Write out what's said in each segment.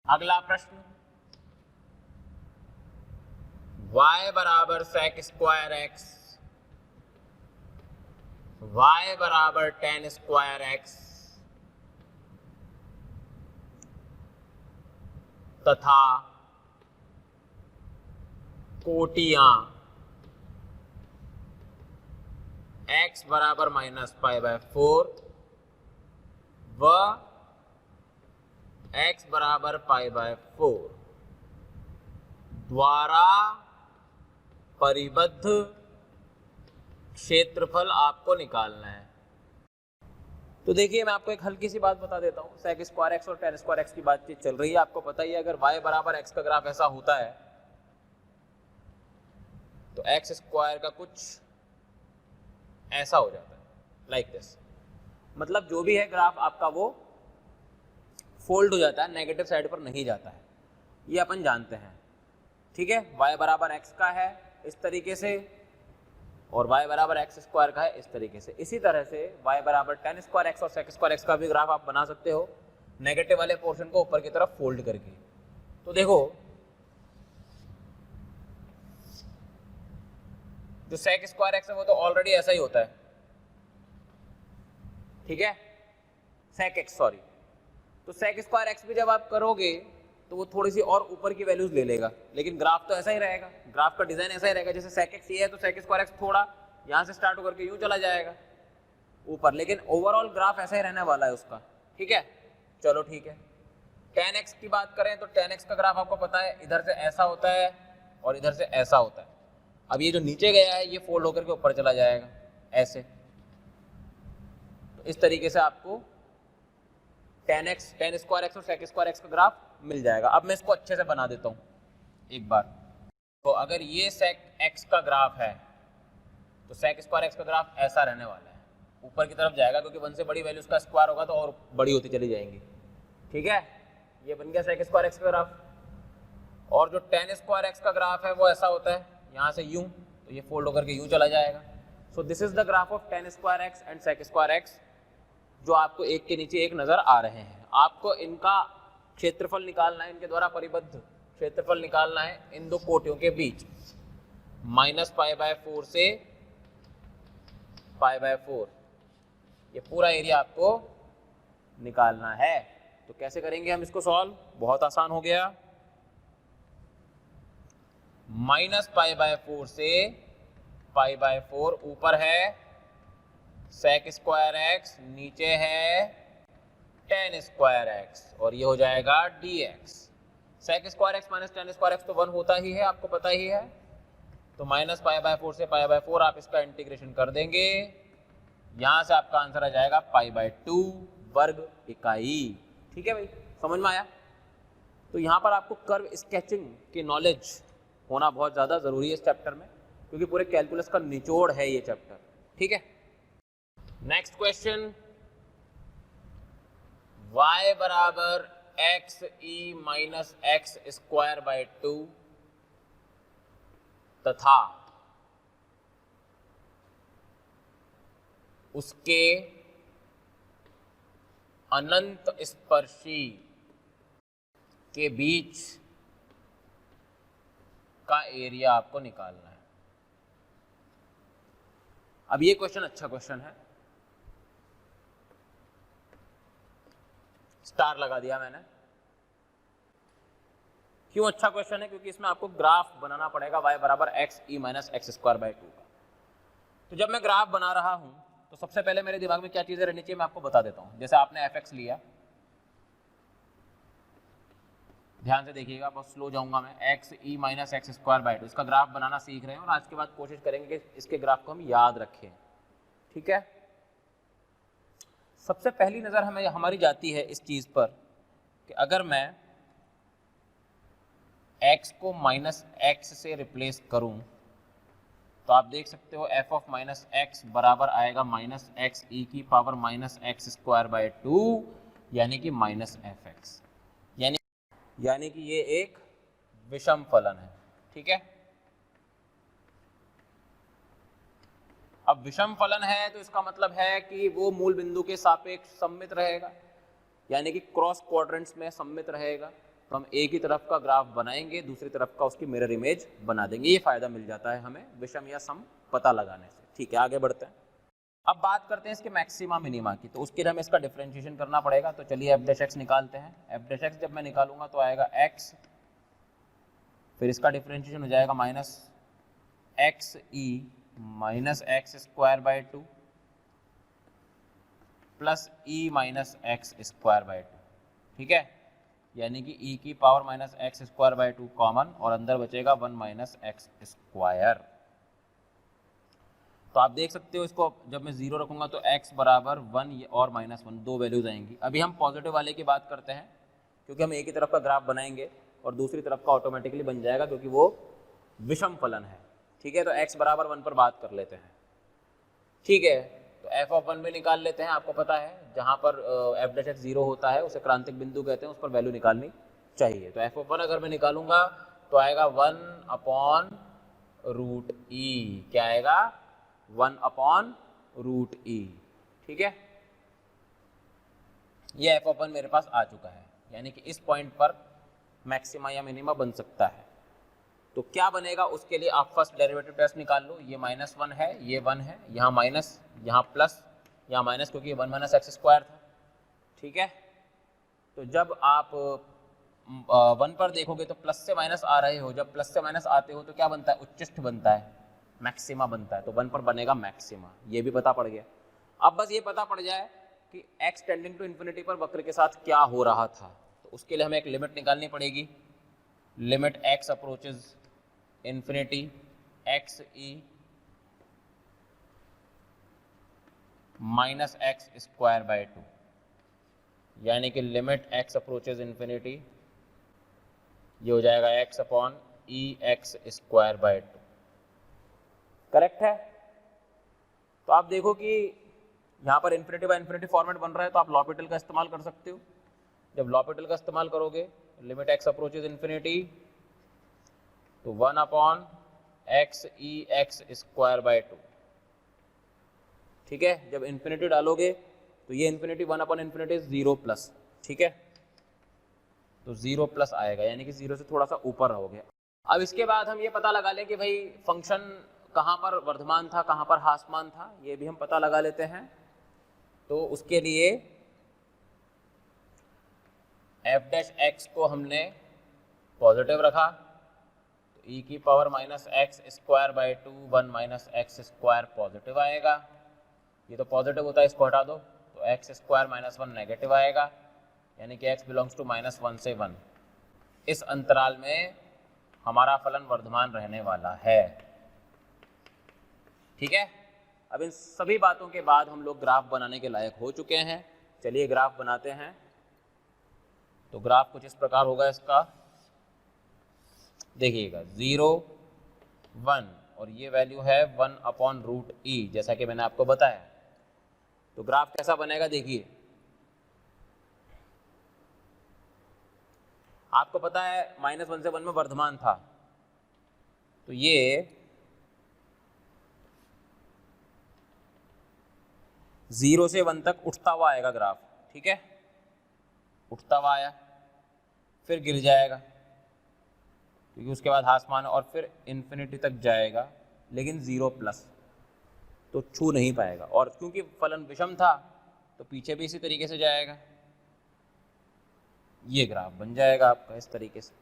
अगला प्रश्न, y बराबर sec स्क्वायर एक्स, y बराबर tan स्क्वायर एक्स तथा कोटियां x बराबर -π/4 व x बराबर π/4 द्वारा परिबद्ध क्षेत्रफल आपको निकालना है। तो देखिए, मैं आपको एक हल्की सी बात बता देता हूँ। सेक स्क्वायर एक्स और टेन स्क्वायर एक्स की बातचीत चल रही है, आपको पता ही है अगर y बराबर x का ग्राफ ऐसा होता है तो एक्स स्क्वायर का कुछ ऐसा हो जाता है, लाइक दिस। मतलब जो भी है ग्राफ आपका वो फोल्ड हो जाता है, नेगेटिव साइड पर नहीं जाता है, ये अपन जानते हैं। ठीक है, y बराबर x का है इस तरीके से और y बराबर एक्स स्क्वायर का है इस तरीके से। इसी तरह से y बराबर टेन स्क्वायर एक्स और सेक स्क्वायर एक्स का भी ग्राफ आप बना सकते हो, नेगेटिव वाले पोर्शन को ऊपर की तरफ फोल्ड करके। तो देखो, जो सेक स्क्वायर एक्स है वो तो ऑलरेडी ऐसा ही होता है, ठीक है, सेक एक्स सॉरी। तो सेक स्क्वायर एक्स भी जब आप करोगे तो वो थोड़ी सी और ऊपर की वैल्यूज ले लेगा, लेकिन ग्राफ तो ऐसा ही रहेगा, ग्राफ का डिजाइन ऐसा ही रहेगा। जैसे सेक एक्स ये है तो सेक स्क्वायर एक्स थोड़ा यहाँ से स्टार्ट होकर के यूं चला जाएगा ऊपर, लेकिन ओवरऑल ग्राफ ऐसा ही रहने वाला है उसका। ठीक है, चलो ठीक है। टेन एक्स की बात करें तो टेन एक्स का ग्राफ आपको पता है इधर से ऐसा होता है और इधर से ऐसा होता है। अब ये जो नीचे गया है ये फोल्ड होकर के ऊपर चला जाएगा ऐसे। तो इस तरीके से आपको ten x, ten square x और सेक स्क्वायर एक्स का ग्राफ मिल जाएगा। अब मैं इसको अच्छे से बना देता हूँ एक बार। तो अगर ये सेक एक्स का ग्राफ है तो सेक स्क्वायर एक्स का ग्राफ ऐसा रहने वाला है, ऊपर की तरफ जाएगा क्योंकि 1 से बड़ी वैल्यू उसका स्क्वायर होगा तो और बड़ी होती चली जाएंगी। ठीक है, ये बन गया सेक स्क्वायर एक्स का ग्राफ। और जो टेन स्क्वायर एक्स का ग्राफ है वो ऐसा होता है, यहाँ से यूं, तो ये फोल्ड होकर के यूं चला जाएगा। So this is the graph of tan square x and sec square x, जो आपको एक के नीचे एक नजर आ रहे हैं। आपको इनका क्षेत्रफल निकालना है, इनके द्वारा परिबद्ध क्षेत्रफल निकालना है इन दो कोटियों के बीच, -π/4 से π/4। ये पूरा एरिया आपको निकालना है। तो कैसे करेंगे हम इसको सॉल्व? बहुत आसान हो गया। -π/4 से π/4, ऊपर है सेक स्क्वायर एक्स, नीचे है टेन स्क्वायर एक्स, और ये हो जाएगा dx। Sec square x minus tan square x तो 1 होता ही है, आपको पता ही है। तो -π/4 से π/4 आप इसका इंटीग्रेशन कर देंगे, यहां से आपका आंसर आ जाएगा π/2 वर्ग इकाई। ठीक है भाई, समझ में आया? तो यहाँ पर आपको कर्व स्केचिंग की नॉलेज होना बहुत ज़्यादा ज़रूरी है इस चैप्टर में, क्योंकि पूरे कैलकुलस का निचोड़ है ये चैप्टर। ठीक है, नेक्स्ट क्वेश्चन, y बराबर xe minus x square by 2 तथा उसके अनंत स्पर्शी के बीच का एरिया आपको निकालना है। अब ये क्वेश्चन अच्छा क्वेश्चन है, स्टार लगा दिया मैंने। क्यों अच्छा क्वेश्चन है? क्योंकि इसमें आपको ग्राफ बनाना पड़ेगा y बराबर x E minus x square by 2 का। तो जब मैं ग्राफ बना रहा हूं तो सबसे पहले मेरे दिमाग में क्या चीजें रहनी चाहिए मैं आपको बता देता हूं। जैसे आपने fx लिया, ध्यान से देखिएगा, बहुत स्लो जाऊंगा मैं। X E minus x square by 2, इसका ग्राफ बनाना सीख रहे हैं और आज के बाद कोशिश करेंगे कि इसके ग्राफ को हम याद रखें। ठीक है, सबसे पहली नज़र हमें हमारी जाती है इस चीज़ पर कि अगर मैं x को माइनस एक्स से रिप्लेस करूं तो आप देख सकते हो f ऑफ माइनस एक्स बराबर आएगा माइनस एक्स ई की power minus x square by 2, यानी कि माइनस एफ एक्स, यानी कि ये एक विषम फलन है। ठीक है, अब विषम फलन है तो इसका मतलब है कि वो मूल बिंदु के सापेक्ष सममित रहेगा, यानी कि क्रॉस क्वाड्रेंट्स में सममित रहेगा। तो हम एक ही तरफ का ग्राफ बनाएंगे, दूसरी तरफ का उसकी मिरर इमेज बना देंगे। ये फायदा मिल जाता है हमें विषम या सम पता लगाने से। ठीक है, आगे बढ़ते हैं। अब बात करते हैं इसके मैक्सिमा मिनिमा की। तो उसके लिए हमें इसका डिफरेंशिएशन करना पड़ेगा। तो चलिए एफ डैश एक्स निकालते हैं। एफ डैश एक्स जब मैं निकालूंगा तो आएगा एक्स, फिर इसका डिफरेंशिएशन हो जाएगा minus x E minus x square by two plus E minus x square by two. ठीक है, यानी कि ई की power minus x square by two common, और अंदर बचेगा 1 माइनस एक्स स्क्वायर। तो आप देख सकते हो इसको जब मैं 0 रखूंगा तो x बराबर 1 और -1 दो वैल्यूज आएंगी। अभी हम पॉजिटिव वाले की बात करते हैं, क्योंकि हम एक ही तरफ का ग्राफ बनाएंगे और दूसरी तरफ का ऑटोमेटिकली बन जाएगा, क्योंकि वो विषम फलन है। ठीक है, तो x बराबर 1 पर बात कर लेते हैं। ठीक है, तो f ऑफ 1 भी निकाल लेते हैं। आपको पता है जहाँ पर f डैश एक्स 0 होता है उसे क्रांतिक बिंदु कहते हैं, उस पर वैल्यू निकालनी चाहिए। तो f ऑफ 1 अगर मैं निकालूंगा तो आएगा 1 अपॉन रूट ई। क्या आएगा? 1 अपॉन रूट ई। ठीक है, ये f ऑफ 1 मेरे पास आ चुका है, यानी कि इस पॉइंट पर मैक्सिमा या मिनिमा बन सकता है। तो क्या बनेगा उसके लिए आप फर्स्ट डेरिवेटिव टेस्ट निकाल लो। ये -1 है, ये 1 है, यहाँ माइनस, यहाँ प्लस, यहाँ माइनस, क्योंकि ये 1 माइनस एक्स स्क्वायर था। ठीक है, तो जब आप 1 पर देखोगे तो प्लस से माइनस आ रहे हो, जब प्लस से माइनस आते हो तो क्या बनता है? उच्चिष्ठ बनता है, मैक्सिमा बनता है। तो 1 पर बनेगा मैक्सिमा, ये भी पता पड़ गया। अब बस ये पता पड़ जाए कि x टेंडिंग टू इन्फिनिटी पर वक्र के साथ क्या हो रहा था। तो उसके लिए हमें एक लिमिट निकालनी पड़ेगी। Limit x approaches infinity x E minus x square by two, यानी कि लिमिट x अप्रोचेज इन्फिनिटी, ये हो जाएगा x upon E x square by two. Correct है? तो आप देखो कि यहाँ पर इन्फिनिटी बाय इन्फिनिटी फॉर्मेट बन रहा है, तो आप लॉपिटल का इस्तेमाल कर सकते हो। जब लॉपिटल का इस्तेमाल करोगे, लिमिट x अप्रोचेज इन्फिनिटी, तो 1 upon x E x square by two. ठीक है, जब इन्फिनिटी डालोगे तो ये इन्फिनिटी 1 अपॉन इन्फिनिटी 0 प्लस। ठीक है, तो 0 प्लस आएगा, यानी कि 0 से थोड़ा सा ऊपर रहोगे। अब इसके बाद हम ये पता लगा लें कि भाई फंक्शन कहाँ पर वर्धमान था, कहाँ पर ह्रासमान था, ये भी हम पता लगा लेते हैं। तो उसके लिए एफ डैश एक्स को हमने पॉजिटिव रखा, तो ई की power minus x square by two 1 minus x square positive आएगा। ये तो पॉजिटिव होता है, इसको हटा दो, तो एक्स स्क्वायर माइनस 1 नेगेटिव आएगा, यानी कि x बिलोंग्स टू -1 से 1। इस अंतराल में हमारा फलन वर्धमान रहने वाला है। ठीक है, अब इन सभी बातों के बाद हम लोग ग्राफ बनाने के लायक हो चुके हैं। चलिए ग्राफ बनाते हैं। तो ग्राफ कुछ इस प्रकार होगा इसका, देखिएगा 0 1 और ये वैल्यू है 1 अपॉन रूट ई, जैसा कि मैंने आपको बताया। तो ग्राफ कैसा बनेगा देखिए, आपको पता है -1 से 1 में वर्धमान था, तो ये 0 से 1 तक उठता हुआ आएगा ग्राफ। ठीक है, उठता हुआ आया, फिर गिर जाएगा, क्योंकि उसके बाद आसमान, और फिर इन्फिनिटी तक जाएगा, लेकिन 0 प्लस, तो छू नहीं पाएगा। और क्योंकि फलन विषम था तो पीछे भी इसी तरीके से जाएगा। ये ग्राफ बन जाएगा आपका इस तरीके से।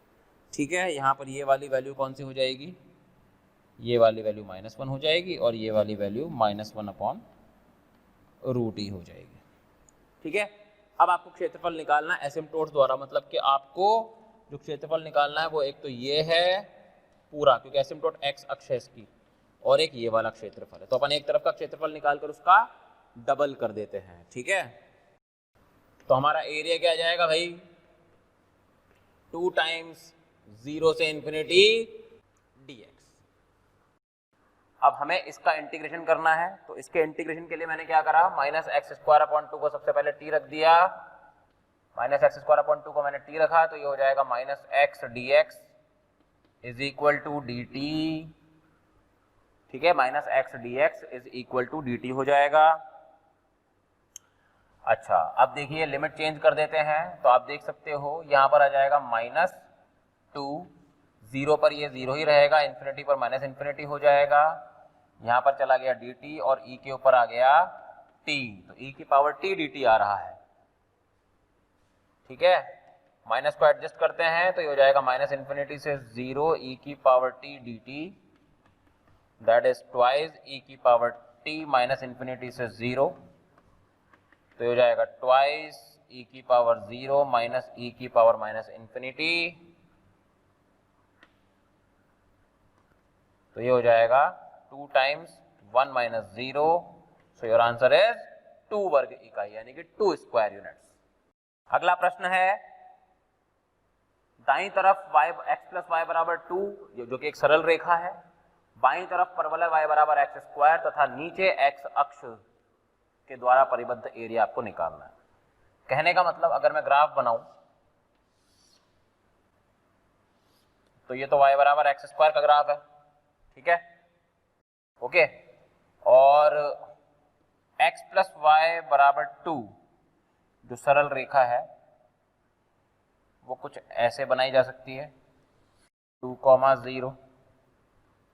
ठीक है, यहाँ पर ये वाली वैल्यू कौन सी हो जाएगी? ये वाली वैल्यू -1 हो जाएगी, और ये वाली वैल्यू -1 अपॉन रूट ई हो जाएगी। ठीक है, अब आपको क्षेत्रफल निकालना है एसिम्प्टोट्स द्वारा, मतलब कि आपको जो क्षेत्रफल निकालना है वो एक तो ये है पूरा, क्योंकि एसिम्प्टोट x अक्ष है इसकी, और एक ये वाला क्षेत्रफल है। तो अपन एक तरफ का क्षेत्रफल निकाल कर उसका डबल कर देते हैं। ठीक है, तो हमारा एरिया क्या आ जाएगा भाई? 2 टाइम्स 0 से इन्फिनिटी dx। अब हमें इसका इंटीग्रेशन करना है, तो इसके इंटीग्रेशन के लिए मैंने क्या करा, -x² को सबसे पहले t रख दिया, -x² को मैंने t रखा, तो ये हो जाएगा -x dx is equal to dt। ठीक है, minus x d x is equal to d t हो जाएगा। अच्छा, अब देखिए लिमिट चेंज कर देते हैं, तो आप देख सकते हो यहाँ पर आ जाएगा माइनस टू, जीरो पर ये जीरो ही रहेगा, इन्फिनिटी पर माइनस इन्फिनिटी हो जाएगा, यहाँ पर चला गया डी टी और ई के ऊपर आ गया टी, तो ई की पावर टी डी टी आ रहा है। ठीक है, माइनस को एडजस्ट करते हैं तो ये हो जाएगा माइनस इन्फिनिटी से जीरो ई की power T D T, that is twice E की पावर टी माइनस इन्फिनिटी से जीरो, तो ये हो जाएगा ट्वाइस ई की पावर जीरो माइनस ई की पावर माइनस इन्फिनिटी, तो ये हो जाएगा 2 times 1 minus zero, so your answer is 2 वर्ग इकाई यानी कि 2 स्क्वायर यूनिट्स। अगला प्रश्न है, दाईं तरफ y x प्लस वाई बराबर 2 जो कि एक सरल रेखा है, बाईं तरफ परवलय y बराबर एक्स स्क्वायर तथा नीचे x अक्ष के द्वारा परिबद्ध एरिया आपको निकालना है। कहने का मतलब अगर मैं ग्राफ बनाऊं तो ये तो y बराबर एक्स स्क्वायर का ग्राफ है, ठीक है, ओके, और x प्लस वाई बराबर 2 जो सरल रेखा है वो कुछ ऐसे बनाई जा सकती है, 2, 0,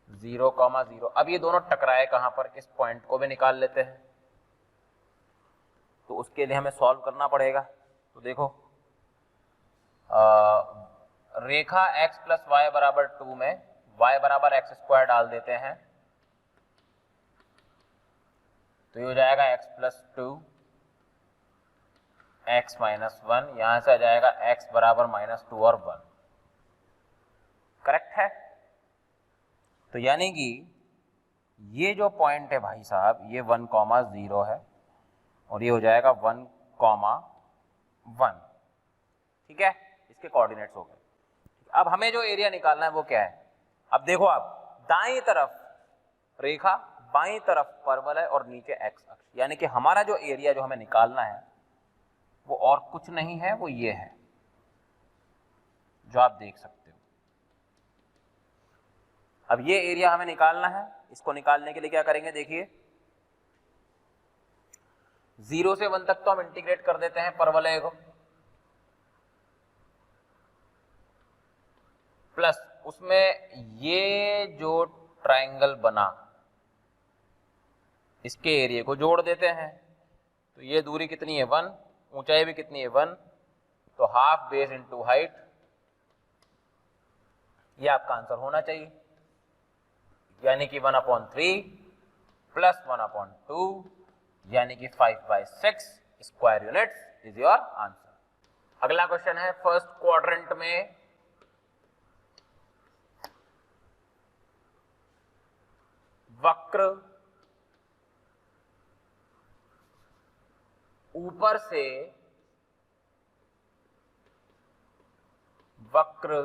0, 0। अब ये दोनों टकराए कहाँ पर, इस पॉइंट को भी निकाल लेते हैं, तो उसके लिए हमें सॉल्व करना पड़ेगा। तो देखो रेखा x प्लस वाई बराबर 2 में y बराबर एक्स स्क्वायर डाल देते हैं, तो ये हो जाएगा x प्लस 2 x माइनस 1, यहां से आ जाएगा x बराबर माइनस 2 और 1, करेक्ट है। तो यानी कि ये जो पॉइंट है भाई साहब ये 1, 0 है और ये हो जाएगा 1, 1, ठीक है, इसके कोऑर्डिनेट्स हो गए। अब हमें जो एरिया निकालना है वो क्या है, अब देखो आप दाईं तरफ रेखा, बाईं तरफ परवलय और नीचे एक्स अक्ष, यानी कि हमारा जो एरिया जो हमें निकालना है वो और कुछ नहीं है, वो ये है जो आप देख सकते हो। अब ये एरिया हमें निकालना है, इसको निकालने के लिए क्या करेंगे, देखिए 0 से 1 तक तो हम इंटीग्रेट कर देते हैं परवलय को, प्लस उसमें ये जो ट्रायंगल बना इसके एरिया को जोड़ देते हैं, तो ये दूरी कितनी है 1, ऊंचाई भी कितनी है 1, तो हाफ बेस इनटू हाइट, ये आपका आंसर होना चाहिए, यानी कि 1/3 प्लस 1/2 यानी कि 5/6 square units is your answer. अगला क्वेश्चन है, फर्स्ट क्वाड्रेंट में वक्र ऊपर से वक्र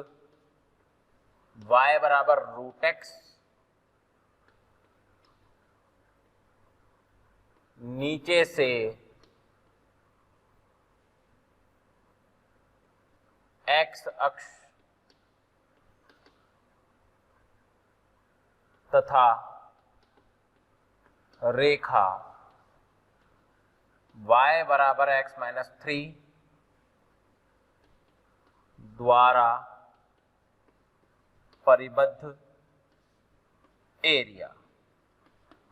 y बराबर √x, नीचे से x अक्ष तथा रेखा y बराबर x माइनस 3 द्वारा परिबद्ध एरिया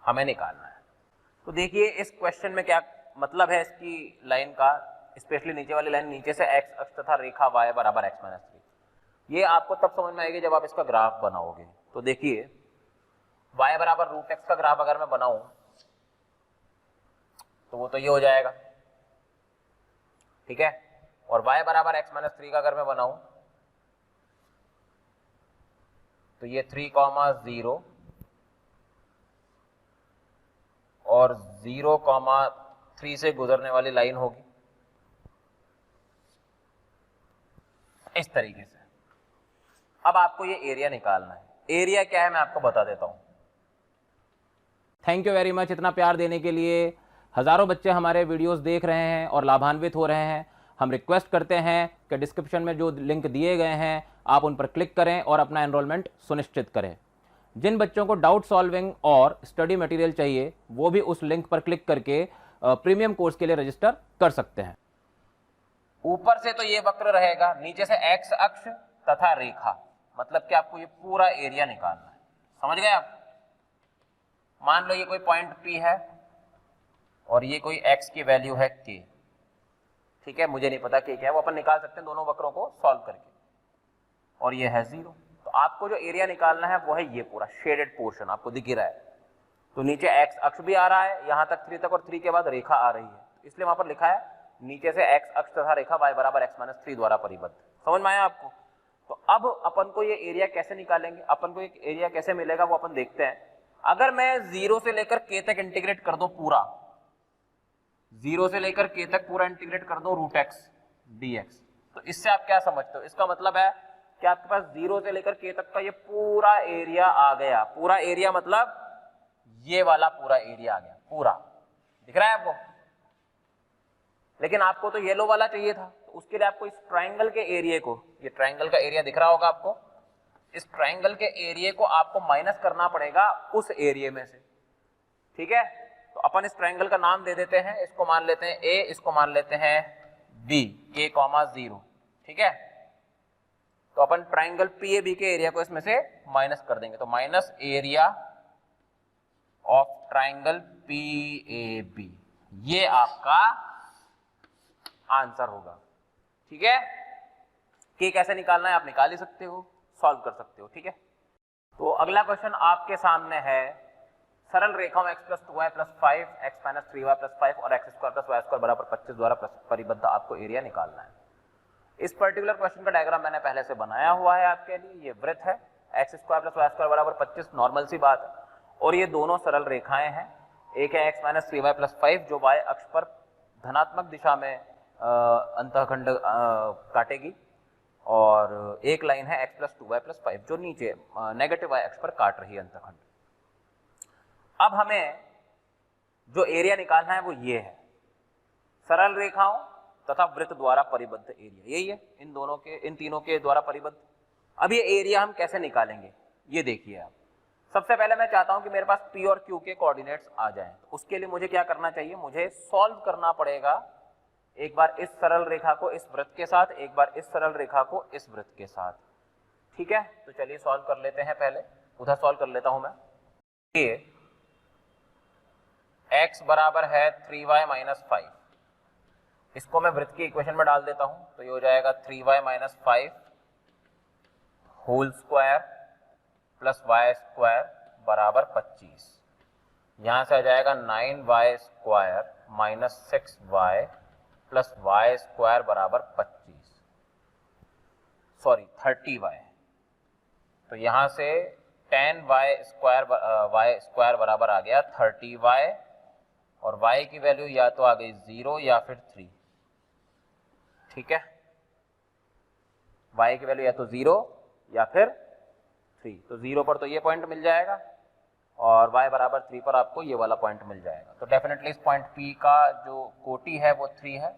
हमें निकालना है। तो देखिए इस क्वेश्चन में क्या मतलब है इसकी लाइन का, स्पेशली नीचे वाली लाइन, नीचे से x अक्ष तथा रेखा y बराबर x माइनस 3, ये आपको तब समझ में आएगी जब आप इसका ग्राफ बनाओगे। तो देखिए y बराबर √x का ग्राफ अगर मैं बनाऊं तो वो तो ये हो जाएगा, ठीक है, और y बराबर x माइनस 3 का अगर मैं बनाऊं तो ये 3, 0 और 0, 3 से गुजरने वाली लाइन होगी इस तरीके से। अब आपको ये एरिया निकालना है, एरिया क्या है मैं आपको बता देता हूं। थैंक यू वेरी मच इतना प्यार देने के लिए। हज़ारों बच्चे हमारे वीडियोस देख रहे हैं और लाभान्वित हो रहे हैं। हम रिक्वेस्ट करते हैं कि डिस्क्रिप्शन में जो लिंक दिए गए हैं आप उन पर क्लिक करें और अपना एनरोलमेंट सुनिश्चित करें। जिन बच्चों को डाउट सॉल्विंग और स्टडी मटेरियल चाहिए वो भी उस लिंक पर क्लिक करके प्रीमियम कोर्स के लिए रजिस्टर कर सकते हैं। ऊपर से तो ये वक्र रहेगा, नीचे से एक्स अक्ष तथा रेखा, मतलब कि आपको ये पूरा एरिया निकालना है। समझ गए आप? मान लो ये कोई पॉइंट P है और ये कोई x की वैल्यू है k, ठीक है, मुझे नहीं पता k क्या है, वो अपन निकाल सकते हैं दोनों वक्रों को सॉल्व करके, और ये है 0। तो आपको जो एरिया निकालना है वो है ये पूरा शेडेड पोर्शन, आपको दिख ही रहा है। तो नीचे x अक्ष भी आ रहा है यहाँ तक 3 तक, और 3 के बाद रेखा आ रही है, इसलिए वहां पर लिखा है नीचे से x अक्ष तथा रेखा y बराबर x-3 द्वारा परिबद्ध। समझ में आया आपको? तो अब अपन को ये एरिया कैसे निकालेंगे, अपन को एक एरिया कैसे मिलेगा वो अपन देखते हैं। अगर मैं 0 से लेकर k तक इंटीग्रेट कर दूं पूरा, 0 से लेकर k तक पूरा इंटीग्रेट कर दो √x dx, तो इससे आप क्या समझते हो? इसका मतलब है कि आपके पास 0 से लेकर k तक का ये पूरा एरिया आ गया। पूरा एरिया मतलब ये वाला पूरा एरिया आ गया, पूरा दिख रहा है आपको। लेकिन आपको तो येलो वाला चाहिए था, तो उसके लिए आपको इस ट्राइंगल के एरिया को, ये ट्राइंगल का एरिया दिख रहा होगा आपको, इस ट्राइंगल के एरिया को आपको माइनस करना पड़ेगा उस एरिया में से, ठीक है। तो अपन इस ट्राइंगल का नाम दे देते हैं, इसको मान लेते हैं A, इसको मान लेते हैं B, k,0, ठीक है। तो अपन ट्राइंगल PAB के एरिया को इसमें से माइनस कर देंगे, तो minus area of triangle PAB, ये आपका आंसर होगा, ठीक है। k कैसे निकालना है आप निकाल ही सकते हो, सॉल्व कर सकते हो, ठीक है। तो अगला क्वेश्चन आपके सामने है, सरल रेखाओं x + 2y + 5, x - 3y + 5 और x² + y² बराबर 25 द्वारा परिबद्ध आपको एरिया निकालना है। इस पर्टिकुलर क्वेश्चन का डायग्राम मैंने पहले से बनाया हुआ है आपके लिए। ये वृत्त है, x² + y² बराबर 25, नॉर्मल सी बात है, और ये दोनों सरल रेखाएं हैं। एक है x - 3y + 5 जो y अक्ष पर धनात्मक दिशा में अंतःखंड काटेगी, और एक लाइन है x + 2y + 5 जो नीचे नेगेटिव y अक्ष पर काट रही है अंतःखंड। अब हमें जो एरिया निकालना है वो ये है, सरल रेखाओं तथा वृत्त द्वारा परिबद्ध एरिया, यही है इन दोनों के, इन तीनों के द्वारा परिबद्ध। अब ये एरिया हम कैसे निकालेंगे ये देखिए आप। सबसे पहले मैं चाहता हूं कि मेरे पास P और Q के कोऑर्डिनेट्स आ जाएं, तो उसके लिए मुझे क्या करना चाहिए, मुझे सॉल्व करना पड़ेगा एक बार इस सरल रेखा को इस वृत्त के साथ, एक बार इस सरल रेखा को इस वृत्त के साथ, ठीक है। तो चलिए सॉल्व कर लेते हैं, पहले उधर सॉल्व कर लेता हूं मैं। ये x बराबर है 3y - 5, इसको मैं वृत्त की इक्वेशन में डाल देता हूं, तो ये हो जाएगा 3y - 5 whole square plus y² बराबर 25। यहां से आ जाएगा 9y² - 6y प्लस y² बराबर 25, सॉरी 30y। तो यहां से 10y² बराबर आ गया 30y, और y की वैल्यू या तो आ गई 0 या फिर 3, ठीक है। y की वैल्यू या तो 0 या फिर 3, तो 0 पर तो ये पॉइंट मिल जाएगा, और y बराबर 3 पर आपको ये वाला पॉइंट मिल जाएगा। तो डेफिनेटली इस पॉइंट P का जो कोटि है वो 3 है।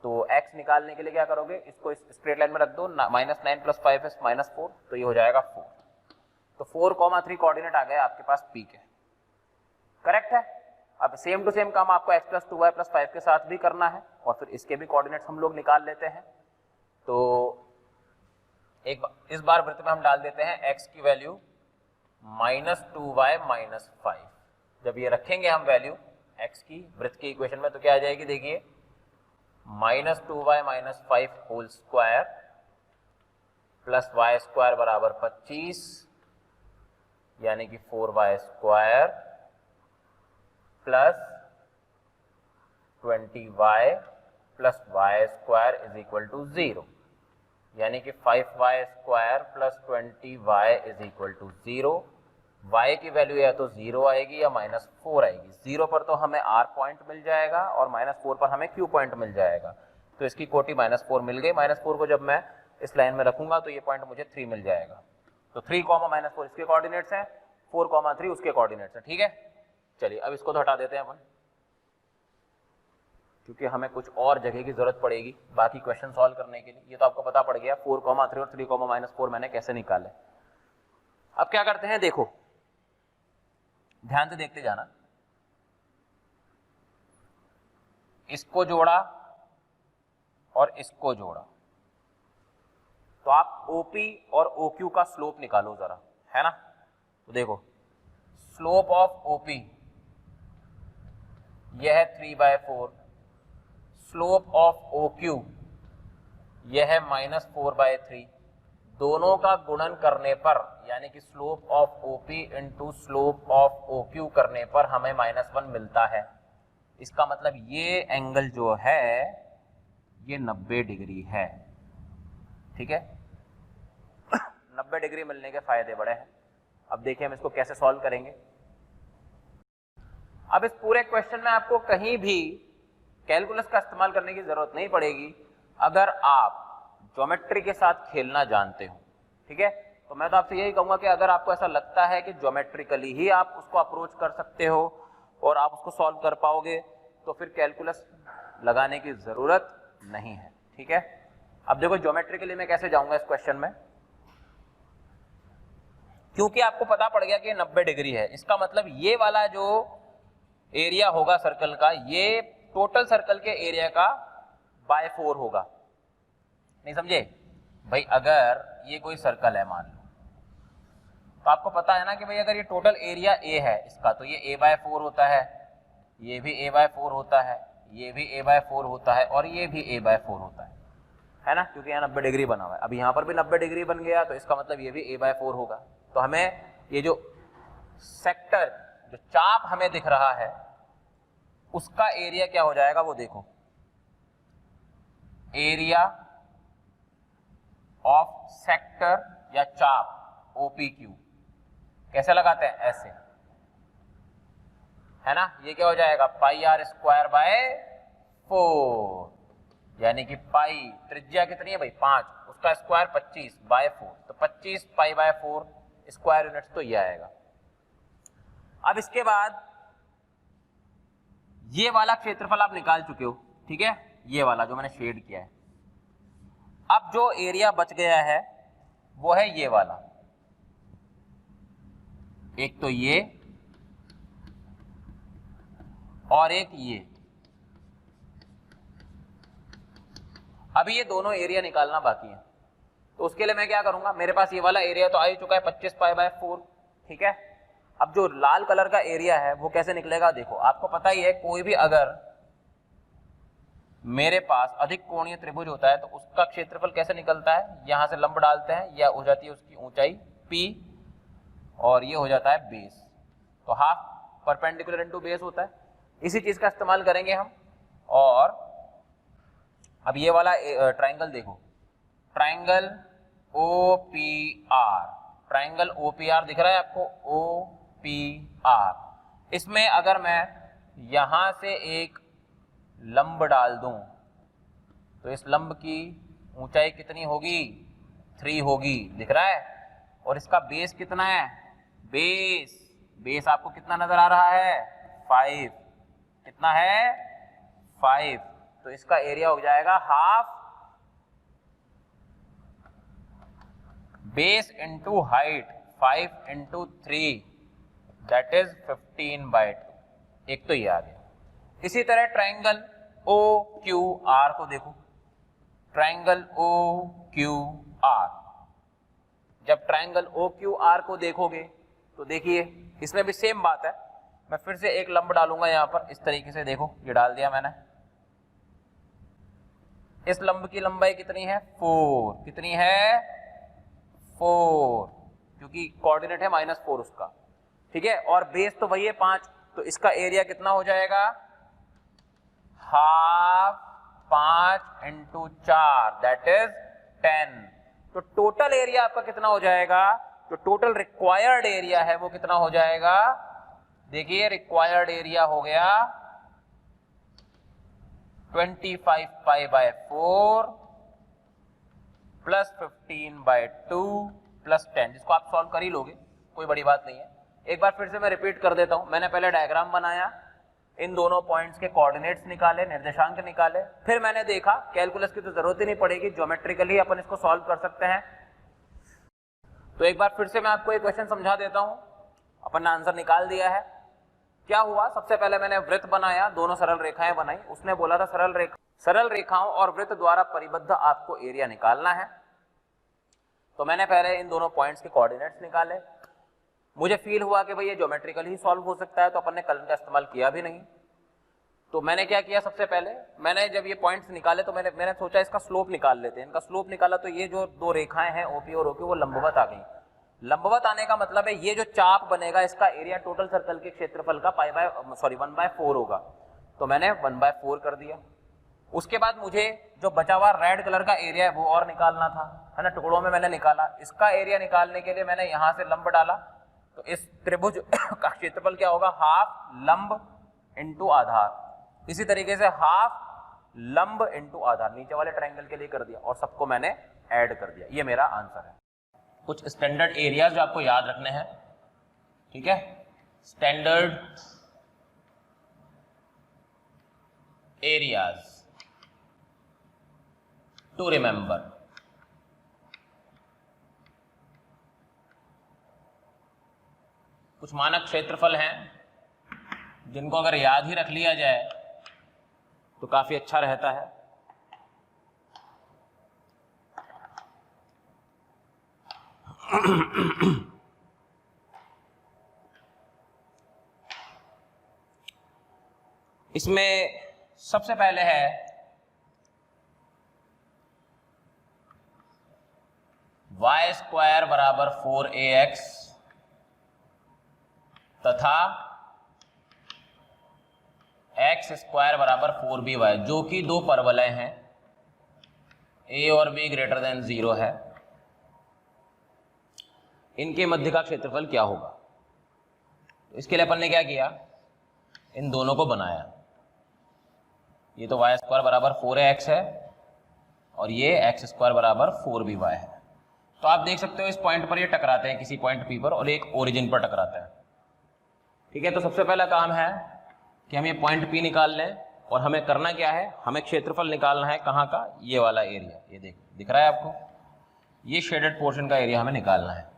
तो x निकालने के लिए क्या करोगे, इसको इस स्ट्रेट लाइन में रख दो, -9 + 5 is -4, तो ये हो जाएगा 4। तो 4,3 कोऑर्डिनेट आ गए आपके पास P के, करेक्ट है। अब सेम टू सेम काम आपको x + 2y + 5 के साथ भी करना है, और फिर इसके भी कोऑर्डिनेट्स हम लोग निकाल लेते हैं। तो इस बार वृत्त में हम डाल देते हैं x की वैल्यू -2y - 5। जब ये रखेंगे हम वैल्यू x की वृत्त की इक्वेशन में, तो क्या आ जाएगी, देखिए -2y - 5 whole square plus y² बराबर 25, यानी कि 4y² plus 20y plus y² is equal to 0, यानी कि 5y² plus 20y is equal to 0। y की वैल्यू या तो 0 आएगी या -4 आएगी। 0 पर तो हमें r पॉइंट मिल जाएगा और -4 पर हमें q पॉइंट मिल जाएगा। तो इसकी कोटि -4 मिल गई। -4 को जब मैं इस लाइन में रखूंगा तो ये पॉइंट मुझे 3 मिल जाएगा। तो 3, -4 इसके कोऑर्डिनेट्स हैं, 4, 3 उसके कोऑर्डिनेट्स हैं, ठीक है। चलिए अब इसको तो हटा देते हैं अपन, क्योंकि हमें कुछ और जगह की जरूरत पड़ेगी बाकी क्वेश्चन सॉल्व करने के लिए। ये तो आपको पता पड़ गया 4, 3 और 3, -4 मैंने कैसे निकाले। अब क्या करते हैं, देखो ध्यान से देखते जाना, इसको जोड़ा और इसको जोड़ा, तो आप OP और OQ का स्लोप निकालो जरा, है ना। तो देखो स्लोप ऑफ OP यह है 3/4, स्लोप ऑफ OQ यह है -4/3, दोनों का गुणन करने पर यानी कि slope of OP into slope of OQ करने पर हमें -1 मिलता है। इसका मतलब ये एंगल जो है ये 90 डिग्री है, ठीक है। 90 डिग्री मिलने के फायदे बड़े हैं। अब देखिए हम इसको कैसे सॉल्व करेंगे। अब इस पूरे क्वेश्चन में आपको कहीं भी कैलकुलस का इस्तेमाल करने की जरूरत नहीं पड़ेगी अगर आप ज्योमेट्री के साथ खेलना जानते हो, ठीक है। तो मैं तो आपसे यही कहूंगा कि अगर आपको ऐसा लगता है कि ज्योमेट्रिकली ही आप उसको अप्रोच कर सकते हो और आप उसको सॉल्व कर पाओगे तो फिर कैलकुलस लगाने की जरूरत नहीं है, ठीक है। अब देखो ज्योमेट्रिकली मैं कैसे जाऊंगा इस क्वेश्चन में, क्योंकि आपको पता पड़ गया कि 90 डिग्री है, इसका मतलब ये वाला जो एरिया होगा सर्कल का ये टोटल सर्कल के एरिया का बाय 4 होगा। नहीं समझे भाई, अगर ये कोई सर्कल है मान लो, तो आपको पता है ना कि भाई अगर ये टोटल एरिया A है इसका, तो ये A/4 होता है, ये भी A/4 होता है, ये भी A/4 होता है और ये भी A/4 होता है ना, क्योंकि यहाँ 90 डिग्री बना हुआ है। अब यहाँ पर भी 90 डिग्री बन गया तो इसका मतलब ये भी A/4 होगा। तो हमें ये जो सेक्टर जो चाप हमें दिख रहा है उसका एरिया क्या हो जाएगा वो देखो, एरिया ऑफ सेक्टर या चाप OPQ कैसे लगाते हैं, ऐसे, है ना। ये क्या हो जाएगा πr²/4, यानी कि पाई त्रिज्या कितनी है भाई 5, उसका स्क्वायर 25/4, तो 25 π/4 स्क्वायर यूनिट्स तो ये आएगा। अब इसके बाद ये वाला क्षेत्रफल आप निकाल चुके हो, ठीक है, ये वाला जो मैंने शेड किया है। अब जो एरिया बच गया है वो है ये वाला, एक तो ये और एक ये। अभी ये दोनों एरिया निकालना बाकी है, तो उसके लिए मैं क्या करूंगा, मेरे पास ये वाला एरिया तो आ ही चुका है 25 π/4, ठीक है। अब जो लाल कलर का एरिया है वो कैसे निकलेगा, देखो आपको पता ही है कोई भी अगर मेरे पास अधिक कोणीय त्रिभुज होता है तो उसका क्षेत्रफल कैसे निकलता है, यहां से लंब डालते हैं, या हो जाती है उसकी ऊंचाई P और ये हो जाता है बेस, तो हाफ परपेंडिकुलर इनटू बेस होता है। इसी चीज का इस्तेमाल करेंगे हम। और अब ये वाला ट्राइंगल देखो, ट्राइंगल OPR, ट्राइंगल OPR दिख रहा है आपको, OPR, इसमें अगर मैं यहां से एक लंब डाल दूं तो इस लंब की ऊंचाई कितनी होगी, 3 होगी, दिख रहा है। और इसका बेस कितना है, बेस आपको कितना नजर आ रहा है, 5, कितना है 5, तो इसका एरिया हो जाएगा half base into height, 5 into 3 that is 15/2, एक तो ये आ गया। इसी तरह ट्राइंगल OQR को देखो, ट्राइंगल OQR, जब ट्राइंगल OQR को देखोगे तो देखिए इसमें भी सेम बात है। मैं फिर से एक लंब डालूंगा यहां पर, इस तरीके से देखो, ये डाल दिया मैंने। इस लंब की लंबाई कितनी है 4, कितनी है 4, क्योंकि कोऑर्डिनेट है -4 उसका, ठीक है। और बेस तो वही है 5, तो इसका एरिया कितना हो जाएगा, हाफ 5 इंटू 4 दैट इज 10। तो टोटल एरिया आपका कितना हो जाएगा, जो टोटल रिक्वायर्ड एरिया है वो कितना हो जाएगा, देखिए रिक्वायर्ड एरिया हो गया 25 π/4 प्लस 15/2 प्लस 10, जिसको आप सॉल्व कर ही लोगे, कोई बड़ी बात नहीं है। एक बार फिर से मैं रिपीट कर देता हूं, मैंने पहले डायग्राम बनाया, इन दोनों पॉइंट्स के कोऑर्डिनेट्स निकाले, निर्देशांक निकाले, फिर मैंने देखा कैलकुलस की तो जरूरत ही नहीं पड़ेगी, ज्योमेट्रिकली अपन इसको सॉल्व कर सकते हैं। तो एक बार फिर से मैं आपको एक क्वेश्चन समझा देता हूं। अपन ने आंसर निकाल दिया है। क्या हुआ, सबसे पहले मैंने वृत्त बनाया, दोनों सरल रेखाएं बनाई। उसने बोला था सरल रेखाओं और वृत्त द्वारा परिबद्ध आपको एरिया निकालना है। तो मैंने पहले इन दोनों पॉइंट्स के कोऑर्डिनेट्स निकाले। मुझे फील हुआ कि भाई ये ज्योमेट्रिकली ही सॉल्व हो सकता है, तो अपन ने कलम का इस्तेमाल किया भी नहीं। तो मैंने क्या किया, सबसे पहले मैंने जब ये पॉइंट्स निकाले तो मैंने सोचा इसका स्लोप निकाल लेते हैं। इनका स्लोप निकाला तो ये जो दो रेखाएं हैं ओपी और ओक्यू वो लंबवत आ गई। लंबवत आने का मतलब है ये जो चाप बनेगा इसका एरिया टोटल सर्कल के क्षेत्रफल का 1/4 होगा। तो मैंने 1/4 कर दिया। उसके बाद मुझे जो बचा हुआ रेड कलर का एरिया है वो और निकालना था, है ना, टुकड़ों में मैंने निकाला। इसका एरिया निकालने के लिए मैंने यहां से लंब डाला, तो इस त्रिभुज का क्षेत्रफल क्या होगा, हाफ लंब इंटू आधार। इसी तरीके से हाफ लंब इंटू आधार नीचे वाले ट्रायंगल के लिए कर दिया और सबको मैंने ऐड कर दिया। ये मेरा आंसर है। कुछ स्टैंडर्ड एरियाज जो आपको याद रखने हैं, ठीक है, स्टैंडर्ड एरियाज टू रिमेंबर। कुछ मानक क्षेत्रफल हैं जिनको अगर याद ही रख लिया जाए तो काफी अच्छा रहता है। इसमें सबसे पहले है y² बराबर 4ax तथा x² बराबर 4by, जो कि दो परवलय हैं, a और b ग्रेटर देन 0 है। इनके मध्य का क्षेत्रफल क्या होगा। तो इसके लिए अपन ने क्या किया, इन दोनों को बनाया। ये तो y² बराबर 4ax है और ये x² बराबर 4by है। तो आप देख सकते हो इस पॉइंट पर ये टकराते हैं, किसी पॉइंट P पर, और एक ओरिजिन पर टकराता है, ठीक है। तो सबसे पहला काम है कि हम ये पॉइंट P निकाल लें और हमें करना क्या है, हमें क्षेत्रफल निकालना है कहाँ का, ये वाला एरिया। ये दिख रहा है आपको, ये शेडेड पोर्शन का एरिया हमें निकालना है।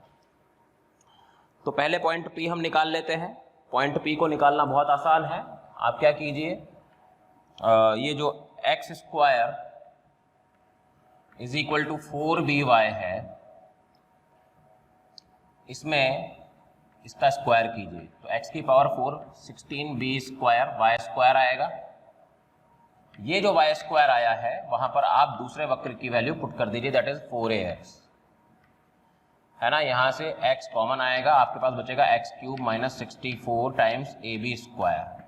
तो पहले पॉइंट P हम निकाल लेते हैं। पॉइंट P को निकालना बहुत आसान है। आप क्या कीजिए, ये जो x² is equal to 4by है, इसमें इसका स्क्वायर कीजिए। तो x की पावर 4 16b² y² आएगा। ये जो y² आया है वहां पर आप दूसरे वक्र की वैल्यू पुट कर दीजिए, दैट इज 4ax, है ना। यहां से x कॉमन आएगा, आपके पास बचेगा x³ माइनस 64 टाइम्स ab²।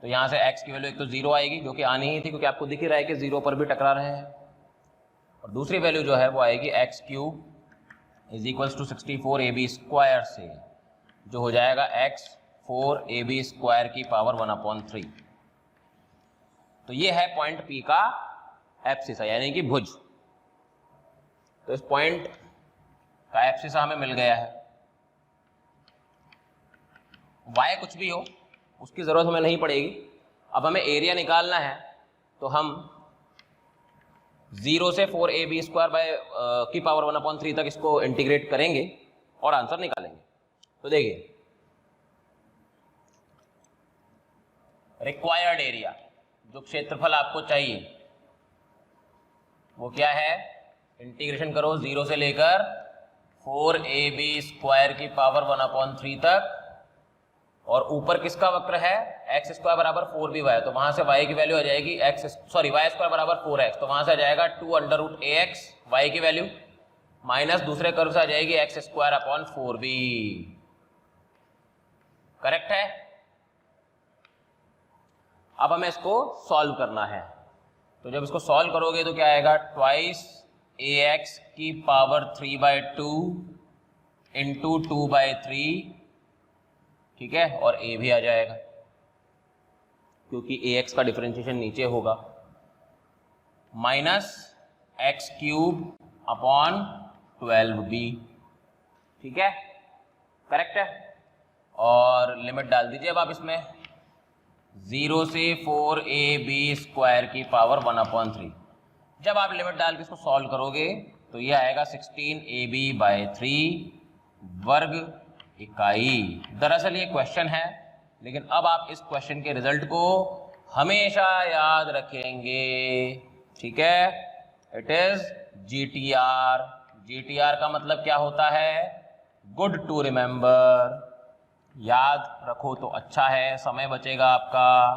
तो यहां से x की वैल्यू एक तो 0 आएगी, जो कि आनी ही थी क्योंकि आपको दिख ही रहा है कि 0 पर भी टकरा रहे हैं, और दूसरी वैल्यू जो है वो आएगी x³ is equals to 64 ab² से, जो हो जाएगा x 4ab² की पावर 1/3। तो ये है पॉइंट P का एब्सिसा यानी कि भुज। तो इस पॉइंट का एब्सिसा हमें मिल गया है। y कुछ भी हो उसकी जरूरत हमें नहीं पड़ेगी। अब हमें एरिया निकालना है, तो हम 0 से 4ab² की पावर 1/3 तक इसको इंटीग्रेट करेंगे और आंसर निकालेंगे। तो देखिए, रिक्वायर्ड एरिया, जो क्षेत्रफल आपको चाहिए वो क्या है, इंटीग्रेशन करो 0 से लेकर 4ab² की पावर 1/3 तक, और ऊपर किसका वक्र है, x² बराबर 4by, तो वहां से y की वैल्यू आ जाएगी y² बराबर 4x, तो वहां से आ जाएगा 2√ax y की वैल्यू, माइनस दूसरे कर्व से आ जाएगी x² 4b। करेक्ट है। अब हमें इसको सॉल्व करना है। तो जब इसको सॉल्व करोगे तो क्या आएगा, ट्वाइस ax की पावर 3/2 इंटू 2/3, ठीक है, और a भी आ जाएगा क्योंकि ax का डिफरेंशिएशन नीचे होगा, माइनस x³ अपॉन 12b, ठीक है, करेक्ट है। और लिमिट डाल दीजिए अब आप इसमें 0 से 4ab² की पावर 1/3। जब आप लिमिट डाल के इसको सॉल्व करोगे तो ये आएगा 16ab/3 वर्ग इकाई। दरअसल ये क्वेश्चन है, लेकिन अब आप इस क्वेश्चन के रिजल्ट को हमेशा याद रखेंगे, ठीक है। It is GTR। GTR का मतलब क्या होता है? Good to remember. याद रखो तो अच्छा है, समय बचेगा आपका।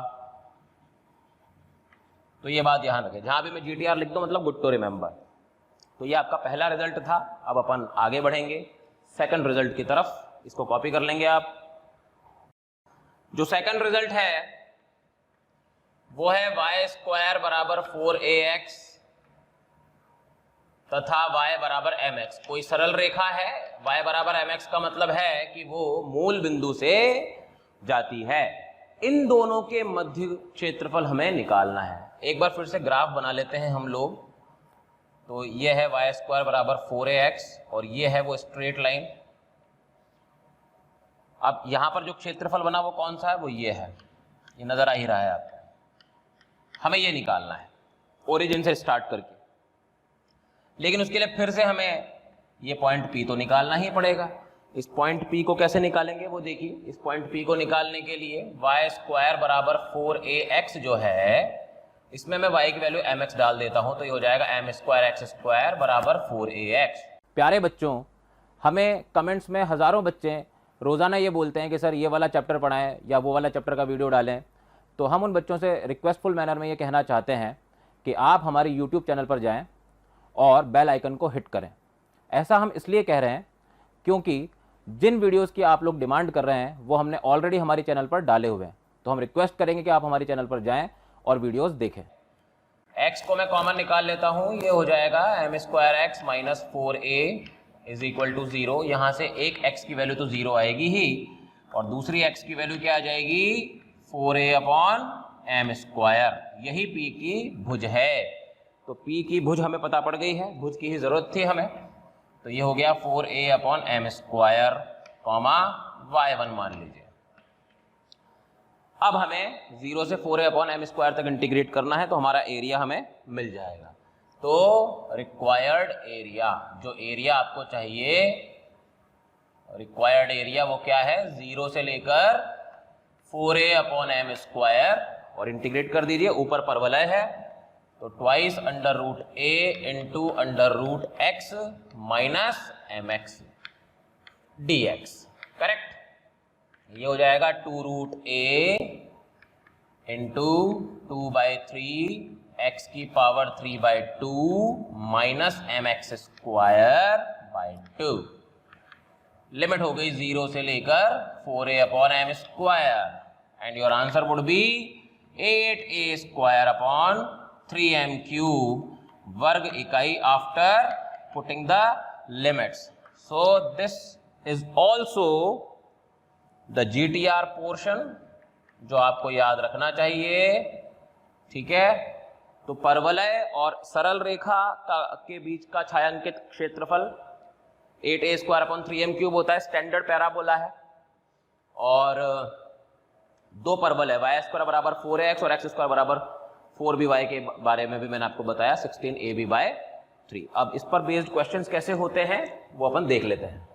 तो ये बात ध्यान रखें, जहां भी मैं GTR लिख दूं मतलब गुड टू रिमेंबर। तो ये आपका पहला रिजल्ट था। अब अपन आगे बढ़ेंगे सेकंड रिजल्ट की तरफ। इसको कॉपी कर लेंगे आप। जो सेकंड रिजल्ट है वो है y² बराबर 4ax तथा y बराबर mx। कोई सरल रेखा है, y बराबर mx का मतलब है कि वो मूल बिंदु से जाती है। इन दोनों के मध्य क्षेत्रफल हमें निकालना है। एक बार फिर से ग्राफ बना लेते हैं हम लोग। तो ये है y² बराबर 4ax और ये है वो स्ट्रेट लाइन। अब यहां पर जो क्षेत्रफल बना वो कौन सा है? वो ये है, ये नजर आ ही रहा है आपको। हमें ये निकालना है ओरिजिन से स्टार्ट करके, लेकिन उसके लिए फिर से हमें ये पॉइंट P तो निकालना ही पड़ेगा। इस पॉइंट P को कैसे निकालेंगे वो देखिए। इस पॉइंट P को निकालने के लिए y² बराबर 4ax जो है, इसमें मैं y की वैल्यू mx डाल देता हूं, तो ये हो जाएगा m² बराबर 4ax। प्यारे बच्चों, हमें कमेंट्स में हजारों बच्चे रोजाना ये बोलते हैं कि सर ये वाला चैप्टर पढ़ाएं या वो वाला चैप्टर का वीडियो डालें। तो हम उन बच्चों से रिक्वेस्टफुल मैनर में ये कहना चाहते हैं कि आप हमारे यूट्यूब चैनल पर जाएं और बेल आइकन को हिट करें। ऐसा हम इसलिए कह रहे हैं क्योंकि जिन वीडियोस की आप लोग डिमांड कर रहे हैं वो हमने ऑलरेडी हमारी चैनल पर डाले हुए हैं। तो हम रिक्वेस्ट करेंगे कि आप हमारी चैनल पर जाएं और वीडियोस देखें। x को मैं कॉमन निकाल लेता हूं, ये हो जाएगा m² minus 4a is equal to 0। यहां से एक x की वैल्यू तो 0 आएगी ही और दूसरी x की वैल्यू क्या आ जाएगी? 4a/m²। यही P की भुज है। तो P की भुज हमें पता पड़ गई है, भुज की ही जरूरत थी हमें। तो ये हो गया 4a/m², y1 मान लीजिए। अब हमें 0 से 4a/m² तक इंटीग्रेट करना है, तो हमारा एरिया हमें मिल जाएगा। तो रिक्वायर्ड एरिया, जो एरिया आपको चाहिए, रिक्वायर्ड एरिया वो क्या है? 0 से लेकर 4a/m² और इंटीग्रेट कर दीजिए। ऊपर परवलय है तो twice √a into √x minus mx dx। Correct. ये हो जाएगा 2√a इंटू 2/3 x की पावर 3/2 माइनस mx²/2। लिमिट हो गई 0 से लेकर 4a/m² and your answer would be 8a²/3m³ वर्ग इकाई after putting the limits. So this is also the GTR portion जो आपको याद रखना चाहिए, ठीक है। तो परवलय और सरल रेखा के बीच का छायांकित क्षेत्रफल 8a²/3m³ होता है, स्टैंडर्ड पैराबोला है। और दो परवलय y² बराबर 4ax और x² बराबर 4by के बारे में भी मैंने आपको बताया 16ab/3। अब इस पर बेस्ड क्वेश्चंस कैसे होते हैं वो अपन देख लेते हैं।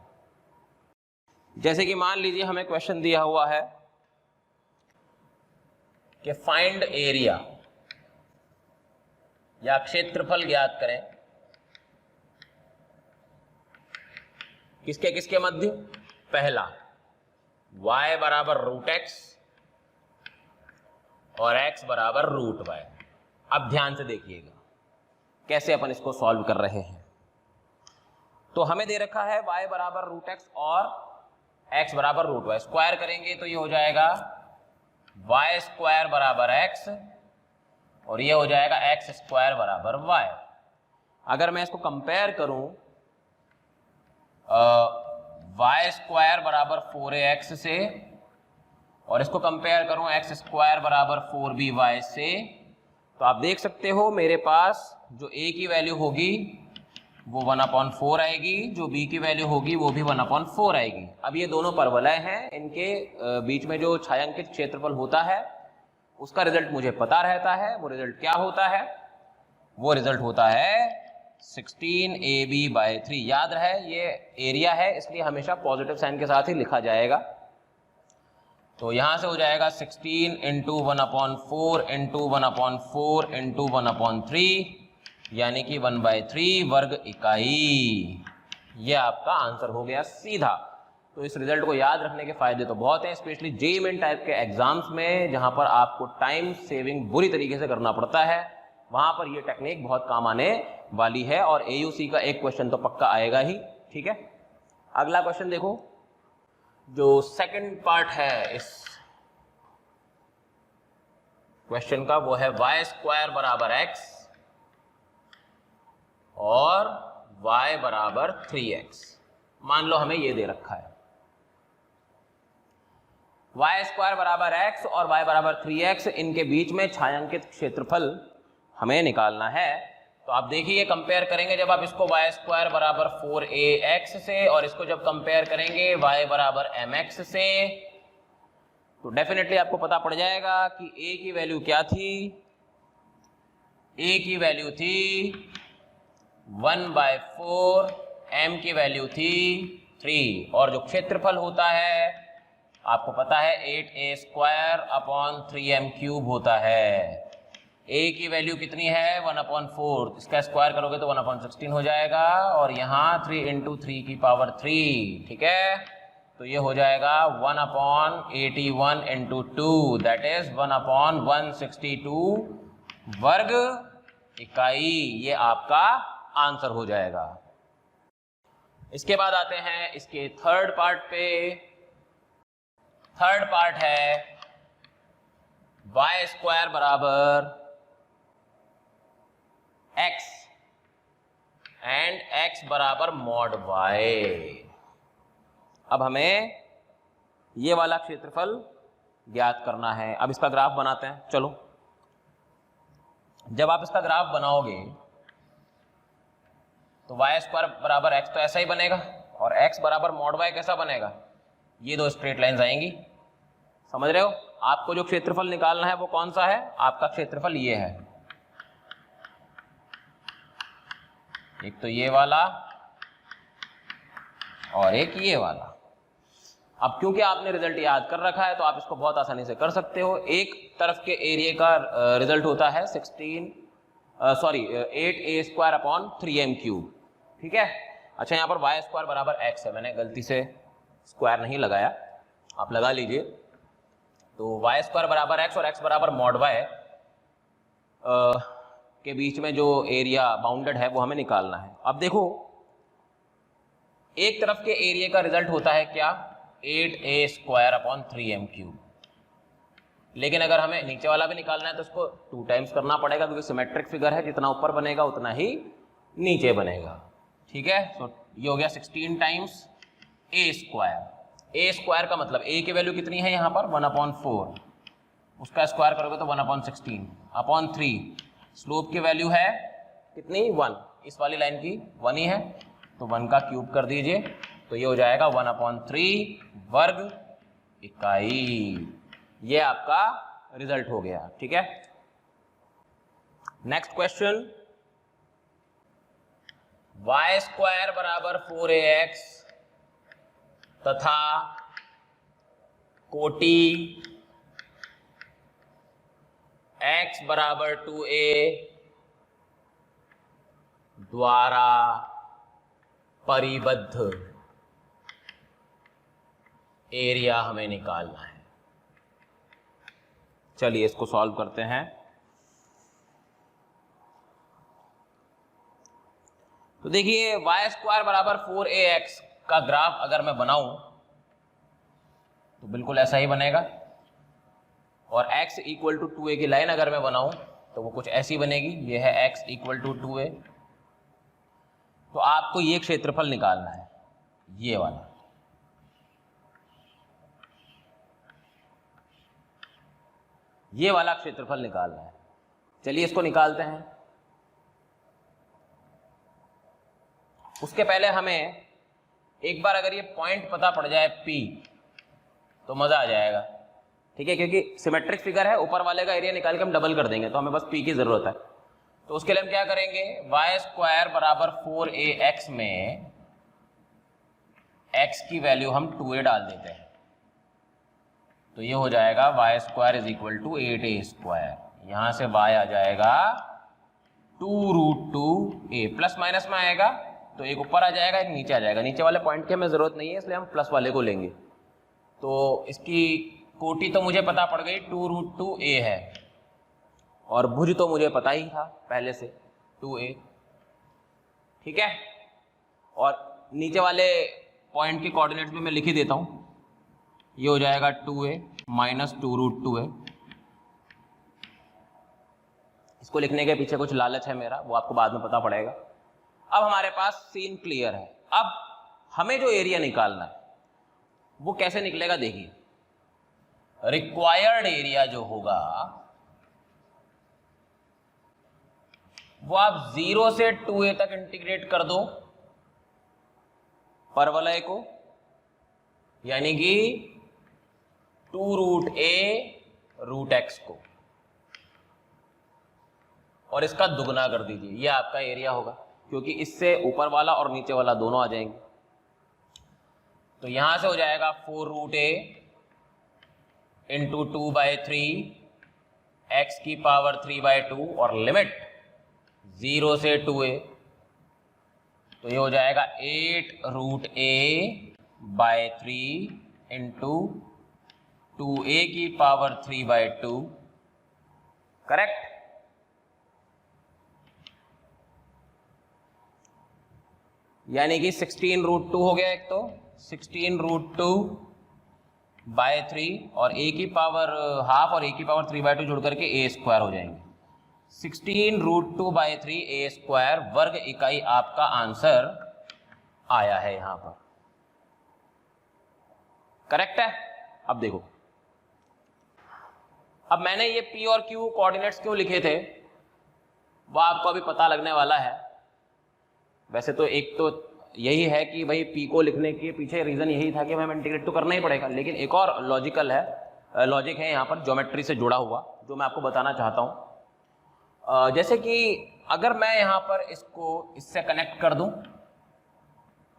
जैसे कि मान लीजिए हमें क्वेश्चन दिया हुआ है कि फाइंड एरिया या क्षेत्रफल ज्ञात करें किसके किसके मध्य? पहला y बराबर √x और x बराबर √y। अब ध्यान से देखिएगा कैसे अपन इसको सॉल्व कर रहे हैं। तो हमें दे रखा है y बराबर √x और x बराबर √y। स्क्वायर करेंगे तो ये हो जाएगा y² बराबर x और ये हो जाएगा x² बराबर y। अगर मैं इसको कंपेयर करूं y² बराबर 4ax से और इसको कंपेयर करूं x² बराबर 4by से, तो आप देख सकते हो मेरे पास जो a की वैल्यू होगी वो 1/4 आएगी, जो b की वैल्यू होगी वो भी 1/4 आएगी। अब ये दोनों परवलय हैं, इनके बीच में जो छायांकित क्षेत्रफल होता है उसका रिजल्ट मुझे पता रहता है। वो रिजल्ट क्या होता है? वो रिजल्ट होता है 16ab/3। याद रहे ये एरिया है इसलिए हमेशा पॉजिटिव साइन के साथ ही लिखा जाएगा। तो यहां से हो जाएगा 16 × 1/4 × 1/4 × 1/3 यानी कि 1/3 वर्ग इकाई। ये आपका आंसर हो गया सीधा। तो इस रिजल्ट को याद रखने के फायदे तो बहुत हैं, स्पेशली जेईई मेन टाइप के एग्जाम्स में जहां पर आपको टाइम सेविंग बुरी तरीके से करना पड़ता है, वहां पर ये टेक्निक बहुत काम आने वाली है। और एयूसी का एक क्वेश्चन तो पक्का आएगा ही। ठीक है, अगला क्वेश्चन देखो, जो सेकंड पार्ट है इस क्वेश्चन का वो है y² बराबर x और y बराबर 3x। मान लो हमें ये दे रखा है y² बराबर x और y बराबर 3x, इनके बीच में छायांकित क्षेत्रफल हमें निकालना है। तो आप देखिए कंपेयर करेंगे जब आप इसको y² बराबर 4ax से और इसको जब कंपेयर करेंगे y बराबर mx से, तो डेफिनेटली आपको पता पड़ जाएगा कि a की वैल्यू क्या थी। a की वैल्यू थी 1/4, m की वैल्यू थी 3 और जो क्षेत्रफल होता है आपको पता है 8a² / 3m³ होता है। a की वैल्यू कितनी है 1/4, इसका स्क्वायर करोगे तो 1/16 हो जाएगा और यहाँ 3 × 3⁻3। ठीक है, तो ये हो जाएगा 1/81 × 2 दैट इज 1/162 वर्ग इकाई। ये आपका आंसर हो जाएगा। इसके बाद आते हैं इसके थर्ड पार्ट पे। थर्ड पार्ट है y² बराबर x एंड x बराबर mod y। अब हमें ये वाला क्षेत्रफल ज्ञात करना है। अब इसका ग्राफ बनाते हैं। चलो, जब आप इसका ग्राफ बनाओगे तो y² बराबर x तो ऐसा ही बनेगा और x बराबर mod y कैसा बनेगा, ये दो स्ट्रेट लाइंस आएंगी। समझ रहे हो? आपको जो क्षेत्रफल निकालना है वो कौन सा है, आपका क्षेत्रफल ये है, एक तो ये वाला और एक ये वाला। अब क्योंकि आपने रिजल्ट याद कर रखा है तो आप इसको बहुत आसानी से कर सकते हो। एक तरफ के एरिया का रिजल्ट होता है 8a² / 3m³। ठीक है, अच्छा यहाँ पर y² बराबर x है, मैंने गलती से स्क्वायर नहीं लगाया, आप लगा लीजिए। तो y² बराबर x और x बराबर mod y के बीच में जो एरिया बाउंडेड है वो हमें निकालना है। अब देखो, एक तरफ के एरिया का रिजल्ट होता है क्या 8a² / 3m³, लेकिन अगर हमें नीचे वाला भी निकालना है तो उसको 2 टाइम्स करना पड़ेगा क्योंकि सिमेट्रिक फिगर है, जितना ऊपर बनेगा उतना ही नीचे बनेगा। ठीक है, तो ये हो गया 16 टाइम्स a²। a² का मतलब a की वैल्यू कितनी है यहाँ पर 1/4, उसका स्क्वायर करोगे तो 1/16/3। स्लोप की वैल्यू है कितनी 1, इस वाली लाइन की 1 ही है तो 1 का क्यूब कर दीजिए, तो ये हो जाएगा 1/3 वर्ग इकाई। ये आपका रिजल्ट हो गया। ठीक है, नेक्स्ट क्वेश्चन, y² बराबर 4ax तथा कोटि x बराबर 2a द्वारा परिबद्ध एरिया हमें निकालना है। चलिए इसको सॉल्व करते हैं। तो देखिए y² बराबर 4ax का ग्राफ अगर मैं बनाऊं तो बिल्कुल ऐसा ही बनेगा, और x = 2a की लाइन अगर मैं बनाऊं तो वो कुछ ऐसी बनेगी। ये है x = 2a। तो आपको ये क्षेत्रफल निकालना है, ये वाला। ये वाला क्षेत्रफल निकालना है। चलिए इसको निकालते हैं। उसके पहले हमें एक बार अगर ये पॉइंट पता पड़ जाए P तो मजा आ जाएगा। ठीक है, क्योंकि सिमेट्रिक फिगर है, ऊपर वाले का एरिया निकाल के हम डबल कर देंगे तो हमें बस P की जरूरत है। तो उसके लिए हम क्या करेंगे, वाई स्क्वायर बराबर 4ax में x की वैल्यू हम 2a डाल देते हैं, तो ये हो जाएगा y square is equal to 8a square. यहां से y आ जाएगा 2√2a, प्लस माइनस में आएगा तो एक ऊपर आ जाएगा एक नीचे आ जाएगा। नीचे वाले पॉइंट की हमें जरूरत नहीं है, इसलिए हम प्लस वाले को लेंगे। तो इसकी कोटि तो मुझे पता पड़ गई 2√2a है, और भुज तो मुझे पता ही था पहले से 2a, ठीक है। और नीचे वाले पॉइंट के कोऑर्डिनेट्स भी मैं लिख ही देता हूं, ये हो जाएगा 2a माइनस 2√2a। इसको लिखने के पीछे कुछ लालच है मेरा, वो आपको बाद में पता पड़ेगा। अब हमारे पास सीन क्लियर है। अब हमें जो एरिया निकालना है वो कैसे निकलेगा, देखिए। रिक्वायर्ड एरिया जो होगा वो आप 0 से 2a तक इंटीग्रेट कर दो परवलय को, यानी कि 2√a√x को, और इसका दुगना कर दीजिए। ये आपका एरिया होगा, क्योंकि इससे ऊपर वाला और नीचे वाला दोनों आ जाएंगे। तो यहां से हो जाएगा 4√a इंटू 2/3 x की पावर 3/2 और लिमिट 0 से 2a, तो ये हो जाएगा 8√a/3 इंटू 2a की पावर 3/2, करेक्ट। यानी कि 16√2 हो गया, एक तो 16√2/3 और a की पावर हाफ और a की पावर 3/2 जोड़ करके a स्क्वायर हो जाएंगे। 16√2/3 a स्क्वायर वर्ग इकाई आपका आंसर आया है यहां पर, करेक्ट है। अब देखो, अब मैंने ये p और q कोऑर्डिनेट्स क्यों लिखे थे वो आपको अभी पता लगने वाला है। वैसे तो एक तो यही है कि भाई p को लिखने के पीछे रीजन यही था कि हमें इंटीग्रेट तो करना ही पड़ेगा, लेकिन एक और लॉजिक है यहाँ पर ज्योमेट्री से जुड़ा हुआ, जो मैं आपको बताना चाहता हूँ। जैसे कि अगर मैं यहाँ पर इसको इससे कनेक्ट कर दूं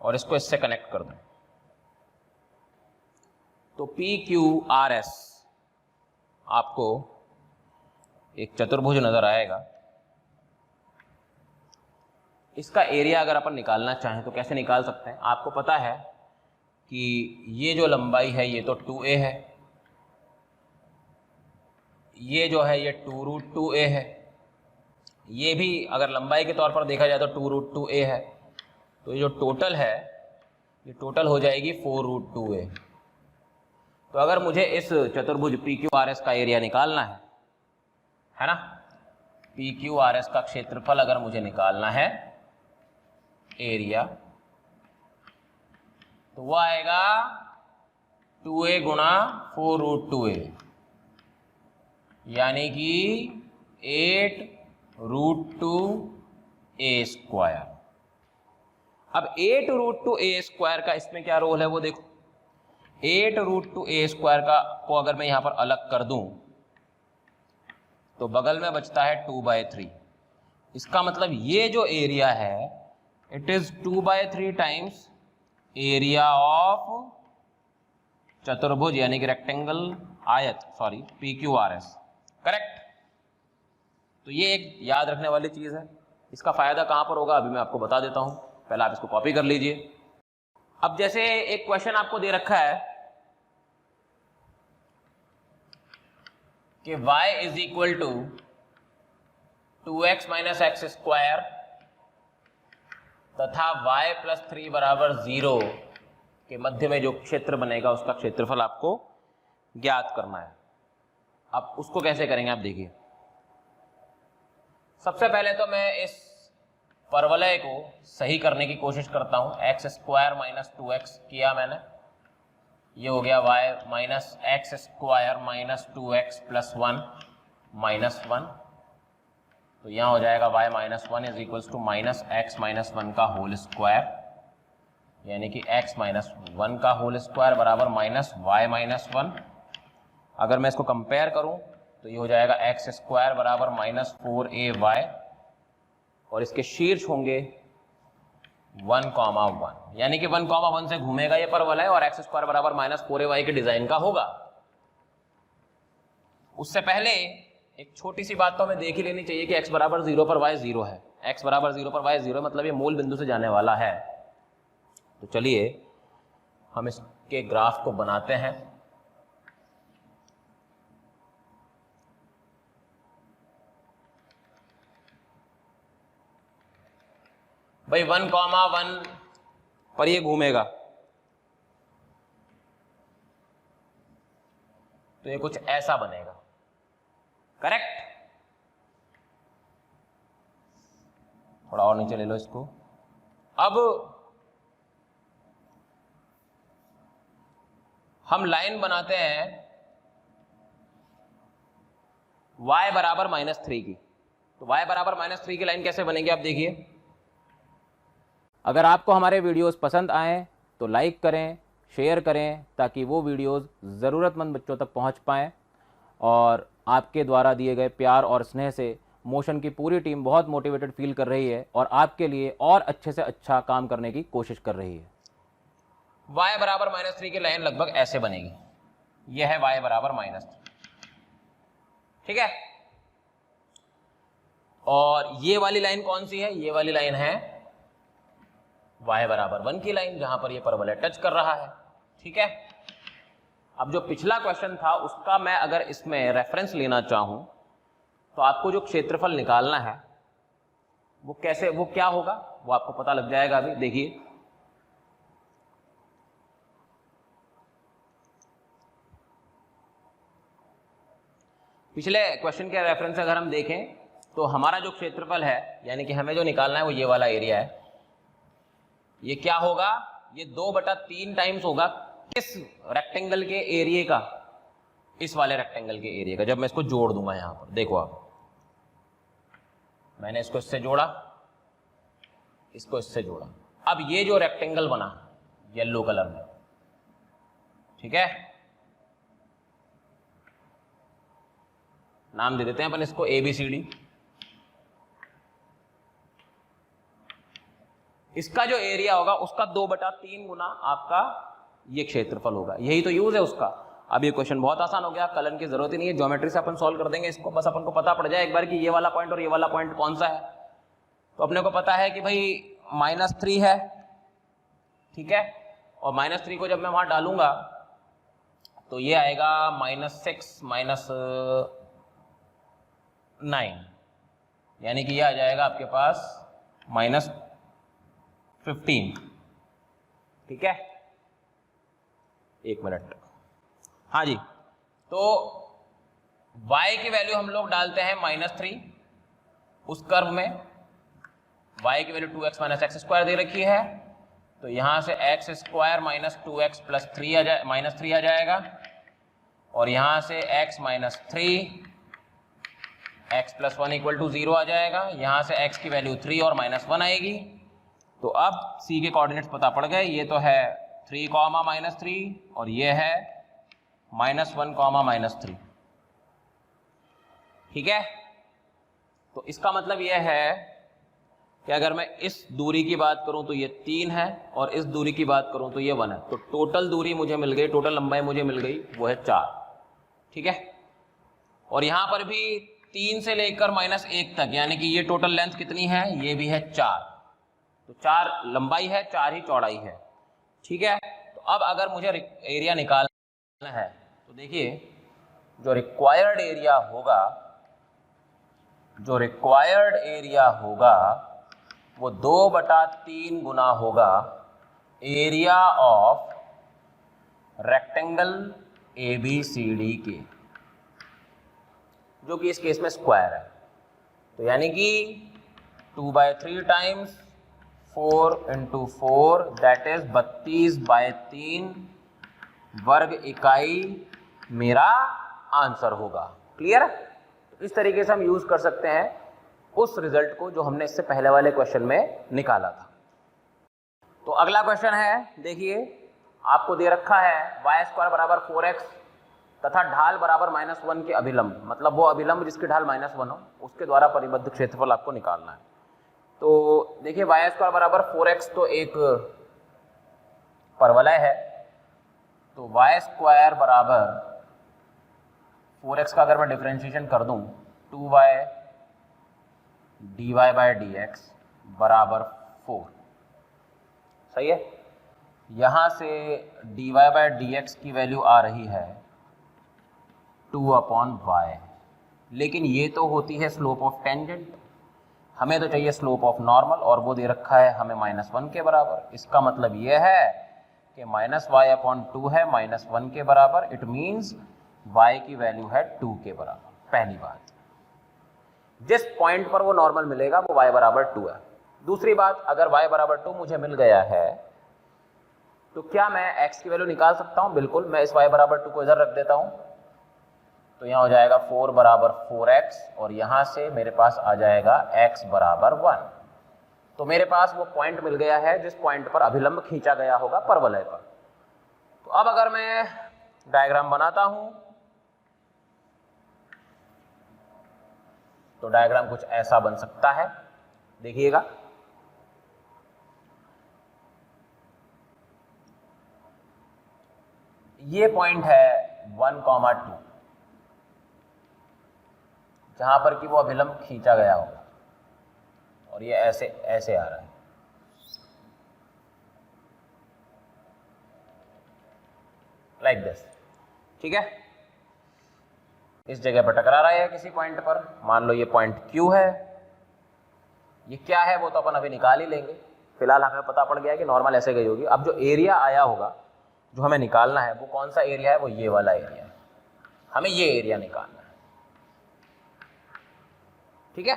और इसको इससे कनेक्ट कर दूं, तो PQRS आपको एक चतुर्भुज नजर आएगा। इसका एरिया अगर अपन निकालना चाहें तो कैसे निकाल सकते हैं, आपको पता है कि ये जो लंबाई है ये तो 2a है, ये जो है ये 2√2a है, ये भी अगर लंबाई के तौर पर देखा जाए तो 2√2a है, तो ये जो टोटल है ये टोटल हो जाएगी 4√2a। तो अगर मुझे इस चतुर्भुज PQRS का एरिया निकालना है ना, PQRS का क्षेत्रफल अगर मुझे निकालना है एरिया, तो वो आएगा 2a गुणा 4√2a, यानी कि 8√2a स्क्वायर। अब 8√2a स्क्वायर का इसमें क्या रोल है वो देखो। 8√2a स्क्वायर का को अगर मैं यहां पर अलग कर दूं तो बगल में बचता है 2/3। इसका मतलब ये जो एरिया है it is 2/3 times area of चतुर्भुज, यानी कि रेक्टेंगल, आयत, सॉरी, PQRS, करेक्ट। तो ये एक याद रखने वाली चीज है। इसका फायदा कहां पर होगा अभी मैं आपको बता देता हूं, पहले आप इसको कॉपी कर लीजिए। अब जैसे एक क्वेश्चन आपको दे रखा है कि y is equal to 2x minus x square तथा y प्लस 3 बराबर 0 के मध्य में जो क्षेत्र बनेगा उसका क्षेत्रफल आपको ज्ञात करना है। अब उसको कैसे करेंगे आप देखिए। सबसे पहले तो मैं इस परवलय को सही करने की कोशिश करता हूं। एक्स स्क्वायर माइनस 2x किया मैंने, ये हो गया y minus x square minus 2x plus 1 minus 1, तो यहाँ हो जाएगा y minus 1 is equals to minus x minus 1 का होल स्क्वायर, यानी कि x माइनस 1 का होल स्क्वायर बराबर माइनस y माइनस 1। अगर मैं इसको कंपेयर करूं तो ये हो जाएगा एक्स स्क्वायर बराबर माइनस 4ay और इसके शीर्ष होंगे 1,1, यानी कि 1,1 से घूमेगा ये परवलय और एक्स स्क्वायर बराबर -4ay के डिजाइन का होगा। उससे पहले एक छोटी सी बात तो हमें देख ही लेनी चाहिए कि x बराबर 0 पर y 0 है। x बराबर 0 पर y 0 मतलब ये मूल बिंदु से जाने वाला है। तो चलिए हम इसके ग्राफ को बनाते हैं। भाई 1,1 पर ये घूमेगा तो ये कुछ ऐसा बनेगा, करेक्ट। थोड़ा और नीचे ले लो इसको। अब हम लाइन बनाते हैं y बराबर -3 की। तो y बराबर -3 की लाइन कैसे बनेगी आप देखिए। अगर आपको हमारे वीडियोस पसंद आए तो लाइक करें, शेयर करें, ताकि वो वीडियोस ज़रूरतमंद बच्चों तक पहुंच पाएँ। और आपके द्वारा दिए गए प्यार और स्नेह से मोशन की पूरी टीम बहुत मोटिवेटेड फील कर रही है और आपके लिए और अच्छे से अच्छा काम करने की कोशिश कर रही है। y बराबर -3 की लाइन लगभग ऐसे बनेगी। यह है y बराबर -3, ठीक है। और ये वाली लाइन कौन सी है? ये वाली लाइन है y बराबर 1 की लाइन, जहां पर ये परवलय टच कर रहा है, ठीक है। अब जो पिछला क्वेश्चन था उसका मैं अगर इसमें रेफरेंस लेना चाहूं तो आपको जो क्षेत्रफल निकालना है वो कैसे, वो क्या होगा वो आपको पता लग जाएगा। अभी देखिए, पिछले क्वेश्चन के रेफरेंस से अगर हम देखें तो हमारा जो क्षेत्रफल है, यानी कि हमें जो निकालना है वो ये वाला एरिया है। ये क्या होगा? ये 2/3 टाइम्स होगा किस रेक्टेंगल के एरिया का? इस वाले रेक्टेंगल के एरिया का। जब मैं इसको जोड़ दूंगा यहां पर, देखो आप, मैंने इसको इससे जोड़ा, इसको इससे जोड़ा। अब ये जो रेक्टेंगल बना येलो कलर में, ठीक है, नाम दे देते हैं अपन इसको ABCD। इसका जो एरिया होगा उसका 2/3 गुना आपका ये क्षेत्रफल होगा। यही तो यूज है उसका। अब ये क्वेश्चन बहुत आसान हो गया, कलन की जरूरत ही नहीं है, ज्योमेट्री से अपन सॉल्व कर देंगे इसको। बस अपन को पता पड़ जाए एक बार कि ये वाला पॉइंट और ये वाला पॉइंट कौन सा है। तो अपने को पता है कि भाई -3 है, ठीक है। और -3 को जब मैं वहां डालूंगा तो ये आएगा -6 -9, यानी कि ये आ जाएगा आपके पास -15, ठीक है। एक मिनट, हाँ जी। तो y की वैल्यू हम लोग डालते हैं -3 उस कर्व में। y की वैल्यू 2x - x² दे रखी है, तो यहां से x² - 2x + 3 -3 आ जाएगा। और यहां से x - 3 x + 1 = 0 आ जाएगा। यहां से x की वैल्यू 3 और -1 आएगी। तो अब c के कोऑर्डिनेट्स पता पड़ गए। ये तो है 3, -3 और ये है -1, -3, ठीक है। तो इसका मतलब यह है कि अगर मैं इस दूरी की बात करूं तो ये 3 है और इस दूरी की बात करूं तो ये 1 है। तो टोटल दूरी मुझे मिल गई, टोटल लंबाई मुझे मिल गई, वो है 4, ठीक है। और यहां पर भी 3 से लेकर -1 तक, यानी कि ये टोटल लेंथ कितनी है? ये भी है 4। तो 4 लंबाई है, 4 ही चौड़ाई है, ठीक है। तो अब अगर मुझे एरिया निकालना है तो देखिए, जो रिक्वायर्ड एरिया होगा वो 2/3 गुना होगा एरिया ऑफ रेक्टेंगल ABCD के, जो कि इस केस में स्क्वायर है। तो यानी कि 2/3 टाइम्स 4 × 4 दैट इज 32/3 वर्ग इकाई मेरा आंसर होगा। क्लियर? तो इस तरीके से हम यूज कर सकते हैं उस रिजल्ट को जो हमने इससे पहले वाले क्वेश्चन में निकाला था। तो अगला क्वेश्चन है, देखिए आपको दे रखा है y² बराबर 4x तथा ढाल बराबर -1 के अभिलंब, मतलब वो अभिलंब जिसकी ढाल -1 हो, उसके द्वारा परिबद्ध क्षेत्रफल आपको निकालना है। तो देखिए वाई स्क्वायर बराबर 4x तो एक परवलय है, तो वाई स्क्वायर बराबर 4x का अगर मैं डिफरेंशिएशन कर दूं 2y dy बाय dx बराबर 4, सही है। यहाँ से dy बाय dx की वैल्यू आ रही है 2/y, लेकिन ये तो होती है स्लोप ऑफ टेंजेंट, हमें तो चाहिए स्लोप ऑफ नॉर्मल, और वो दे रखा है हमें -1 के बराबर। इसका मतलब ये है कि -y/2 है -1 के बराबर, इट मीन्स y की वैल्यू है 2 के बराबर। पहली बात, जिस पॉइंट पर वो नॉर्मल मिलेगा वो y बराबर 2 है। दूसरी बात, अगर y बराबर 2 मुझे मिल गया है तो क्या मैं x की वैल्यू निकाल सकता हूं? बिल्कुल, मैं इस y बराबर 2 को इधर रख देता हूं, तो यहाँ हो जाएगा 4 बराबर 4x, और यहाँ से मेरे पास आ जाएगा x बराबर 1। तो मेरे पास वो पॉइंट मिल गया है जिस पॉइंट पर अभिलंब खींचा गया होगा परवलय पर। तो अब अगर मैं डायग्राम बनाता हूं तो डायग्राम कुछ ऐसा बन सकता है, देखिएगा। ये पॉइंट है 1,2 जहां पर कि वो अभिलंब खींचा गया होगा, और ये ऐसे ऐसे आ रहा है, लाइक दिस, ठीक है। इस जगह पर टकरा रहा है किसी पॉइंट पर, मान लो ये पॉइंट Q है। ये क्या है वो तो अपन अभी निकाल ही लेंगे, फिलहाल हमें पता पड़ गया है कि नॉर्मल ऐसे गई होगी। अब जो एरिया आया होगा जो हमें निकालना है वो कौन सा एरिया है? वो ये वाला एरिया है, हमें ये एरिया निकालना है, ठीक है।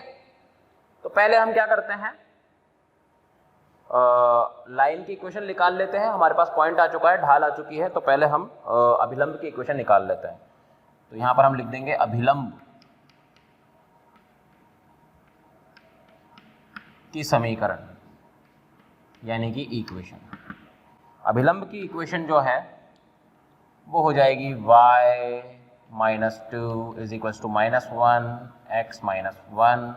तो पहले हम क्या करते हैं, लाइन की इक्वेशन निकाल लेते हैं। हमारे पास पॉइंट आ चुका है, ढाल आ चुकी है, तो पहले हम अभिलंब की इक्वेशन निकाल लेते हैं। तो यहां पर हम लिख देंगे अभिलंब की समीकरण, यानी कि इक्वेशन। अभिलंब की इक्वेशन जो है वो हो जाएगी y - 2 is equals to -1 x - 1,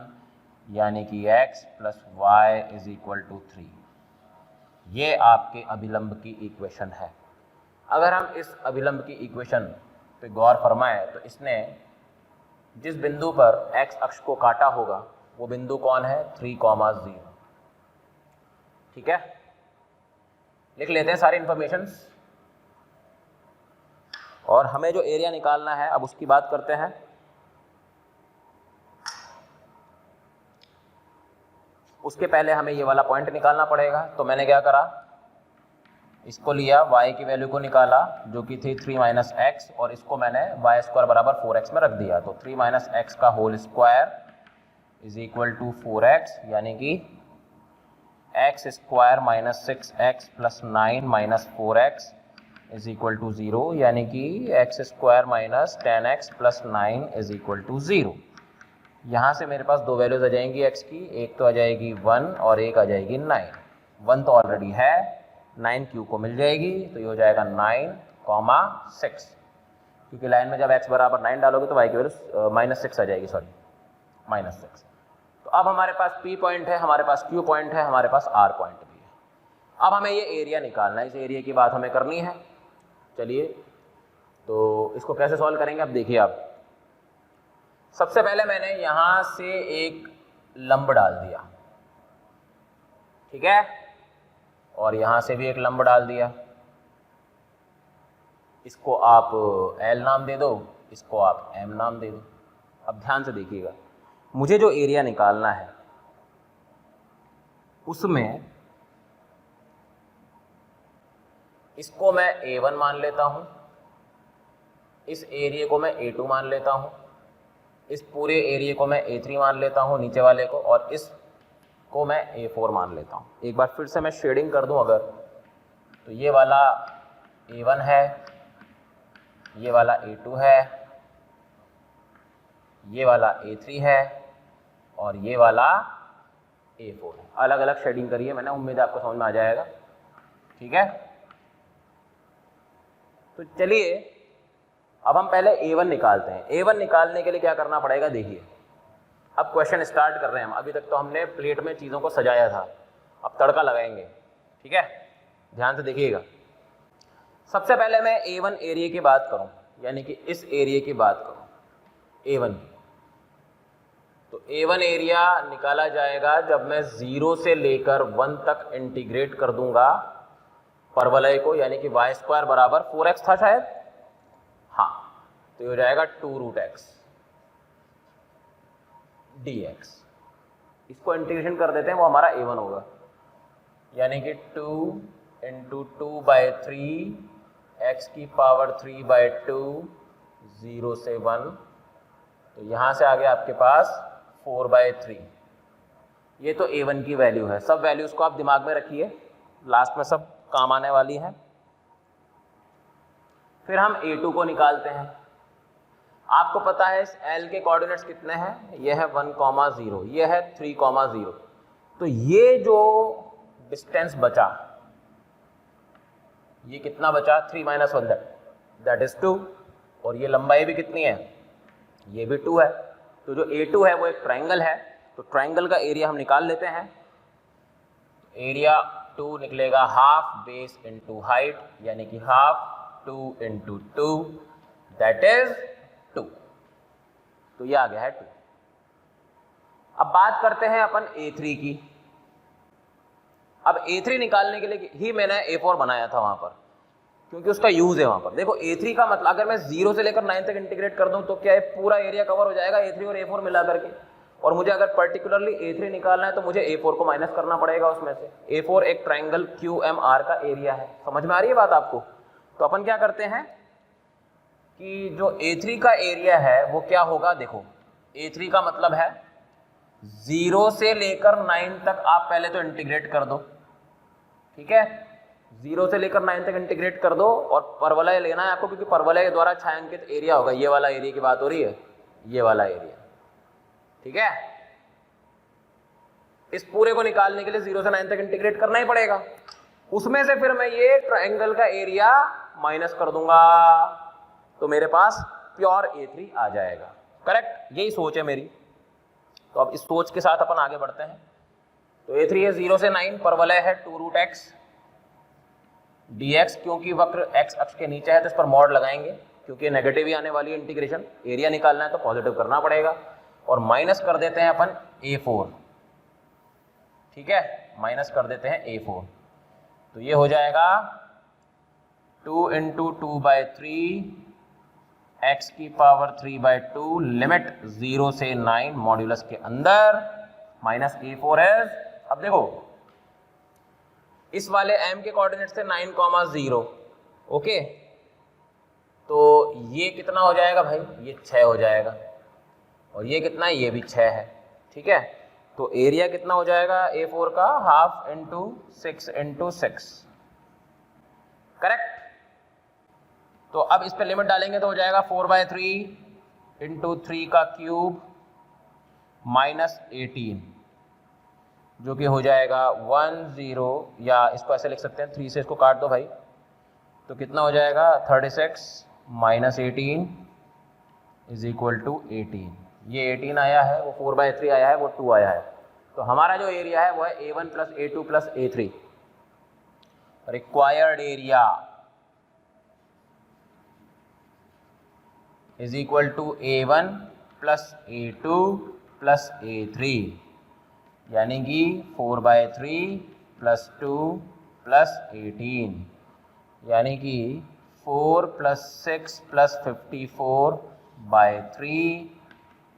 यानी कि x plus y is equal to 3। ये आपके अभिलंब की इक्वेशन है। अगर हम इस अभिलंब की इक्वेशन पे गौर फरमाएं तो इसने जिस बिंदु पर x अक्ष को काटा होगा वो बिंदु कौन है? 3,0, ठीक है। लिख लेते हैं सारी इंफॉर्मेशंस, और हमें जो एरिया निकालना है अब उसकी बात करते हैं। उसके पहले हमें ये वाला पॉइंट निकालना पड़ेगा। तो मैंने क्या करा, इसको लिया, y की वैल्यू को निकाला जो कि थी 3 - x, और इसको मैंने y स्क्वायर बराबर 4x में रख दिया। तो 3 - x का whole square is equal to 4x, यानी कि x square - 6x plus 9 - 4x is equal to 0, यानी कि x square - 10x plus 9 is equal to 0। यहाँ से मेरे पास दो वैल्यूज आ जाएंगी x की, एक तो आ जाएगी 1 और एक आ जाएगी 9। 1 तो ऑलरेडी है, 9 Q को मिल जाएगी, तो ये हो जाएगा 9,6, क्योंकि लाइन में जब x बराबर 9 डालोगे तो y की वैल्यू -6 आ जाएगी, सॉरी -6। तो अब हमारे पास P पॉइंट है, हमारे पास Q पॉइंट है, हमारे पास R पॉइंट भी है। अब हमें ये एरिया निकालना है, इस एरिया की बात हमें करनी है। चलिए, तो इसको कैसे सॉल्व करेंगे अब देखिए आप। सबसे पहले मैंने यहाँ से एक लंब डाल दिया, ठीक है, और यहाँ से भी एक लंब डाल दिया। इसको आप L नाम दे दो, इसको आप M नाम दे दो। अब ध्यान से देखिएगा, मुझे जो एरिया निकालना है उसमें इसको मैं A1 मान लेता हूँ, इस एरिया को मैं A2 मान लेता हूँ, इस पूरे एरिया को मैं A3 मान लेता हूँ नीचे वाले को, और इस को मैं A4 मान लेता हूँ। एक बार फिर से मैं शेडिंग कर दूं अगर, तो ये वाला A1 है, ये वाला A2 है, ये वाला A3 है, और ये वाला A4 है। अलग अलग शेडिंग करिए मैंने, उम्मीद है आपको समझ में आ जाएगा, ठीक है। तो चलिए अब हम पहले A1 निकालते हैं। A1 निकालने के लिए क्या करना पड़ेगा, देखिए अब क्वेश्चन स्टार्ट कर रहे हैं हम। अभी तक तो हमने प्लेट में चीज़ों को सजाया था, अब तड़का लगाएंगे, ठीक है, ध्यान से देखिएगा। सबसे पहले मैं A1 एरिया की बात करूं, यानी कि इस एरिया की बात करूं A1 की, तो A1 एरिया निकाला जाएगा जब मैं 0 से लेकर 1 तक इंटीग्रेट कर दूंगा परवलय को, यानी कि y स्क्वायर बराबर 4x था शायद, हाँ, तो ये हो जाएगा 2√x dx। इसको इंटीग्रेशन कर देते हैं, वो हमारा A1 होगा, यानी कि 2 × 2/3 x की पावर 3/2 0 से 1, तो यहाँ से आ गया आपके पास 4/3। ये तो A1 की वैल्यू है। सब वैल्यूज़ को आप दिमाग में रखिए, लास्ट में सब काम आने वाली है। फिर हम A2 को निकालते हैं। आपको पता है इस L के कोऑर्डिनेट्स कितने हैं, ये है 1,0, ये है 3,0, तो ये जो डिस्टेंस बचा, ये कितना बचा, 3 - 1 दैट इज 2, और ये लंबाई भी कितनी है, ये भी 2 है। तो जो A2 है वो एक ट्रायंगल है, तो ट्रायंगल का एरिया हम निकाल लेते हैं। एरिया 2 निकलेगा हाफ बेस इंटू हाइट, यानी कि हाफ 2 × 2 दैट इज 2, तो ये आ गया है 2। अब बात करते हैं अपन A3 की। अब A3 निकालने के लिए ही मैंने A4 बनाया था वहां पर, क्योंकि उसका यूज है वहां पर। देखो A3 का मतलब अगर मैं 0 से लेकर 9 तक इंटीग्रेट कर दूं तो क्या है, पूरा एरिया कवर हो जाएगा A3 और A4 मिला करके। और मुझे अगर पर्टिकुलरली A3 निकालना है तो मुझे A4 को माइनस करना पड़ेगा उसमें से। A4 एक ट्राइंगल QMR का एरिया है, समझ में आ रही है बात आपको। तो अपन क्या करते हैं कि जो A3 का एरिया है वो क्या होगा, देखो A3 का मतलब है 0 से लेकर 9 तक आप पहले तो इंटीग्रेट कर दो, ठीक है, 0 से लेकर 9 तक इंटीग्रेट कर दो, और परवलय लेना है आपको, क्योंकि परवलय द्वारा छायांकित एरिया होगा, ये वाला एरिया की बात हो रही है, ये वाला एरिया, ठीक है। इस पूरे को निकालने के लिए 0 से 9 तक इंटीग्रेट करना ही पड़ेगा। उसमें से फिर मैं ये ट्रायंगल का एरिया माइनस कर दूंगा, तो मेरे पास प्योर A3 आ जाएगा। करेक्ट, यही सोच है मेरी। तो अब इस सोच के साथ अपन आगे बढ़ते हैं। तो A3 है 0 से 9, परवलय है 2√x dx, क्योंकि वक्र x अक्ष के नीचे है तो इस पर मॉड लगाएंगे, क्योंकि नेगेटिव ही आने वाली है इंटीग्रेशन, एरिया निकालना है तो पॉजिटिव करना पड़ेगा। और माइनस कर देते हैं अपन A4, ठीक है, माइनस कर देते हैं A4, तो ये हो जाएगा 2 × 2/3 x की पावर 3/2 लिमिट 0 से 9 मॉड्यूलस के अंदर माइनस A4 है। अब देखो इस वाले m के कोऑर्डिनेट से 9,0, ओके, तो ये कितना हो जाएगा भाई, ये 6 हो जाएगा, और ये कितना है, ये भी 6 है, ठीक है। तो एरिया कितना हो जाएगा A4 का, हाफ इंटू 6 × 6, करेक्ट। तो अब इस पे लिमिट डालेंगे तो हो जाएगा 4/3 × 3 का क्यूब माइनस 18, जो कि हो जाएगा 10, या इसको ऐसे लिख सकते हैं, 3 से इसको काट दो भाई, तो कितना हो जाएगा 36 - 18 इज इक्वल टू 18। ये 18 आया है, वो 4/3 आया है, वो 2 आया है। तो हमारा जो एरिया है वो है A1 + A2 + A3। Required area is equal to A1 + A2 + A3, यानी कि 4/3 + 2 + 18, यानी कि 4 + 6 + 54/3,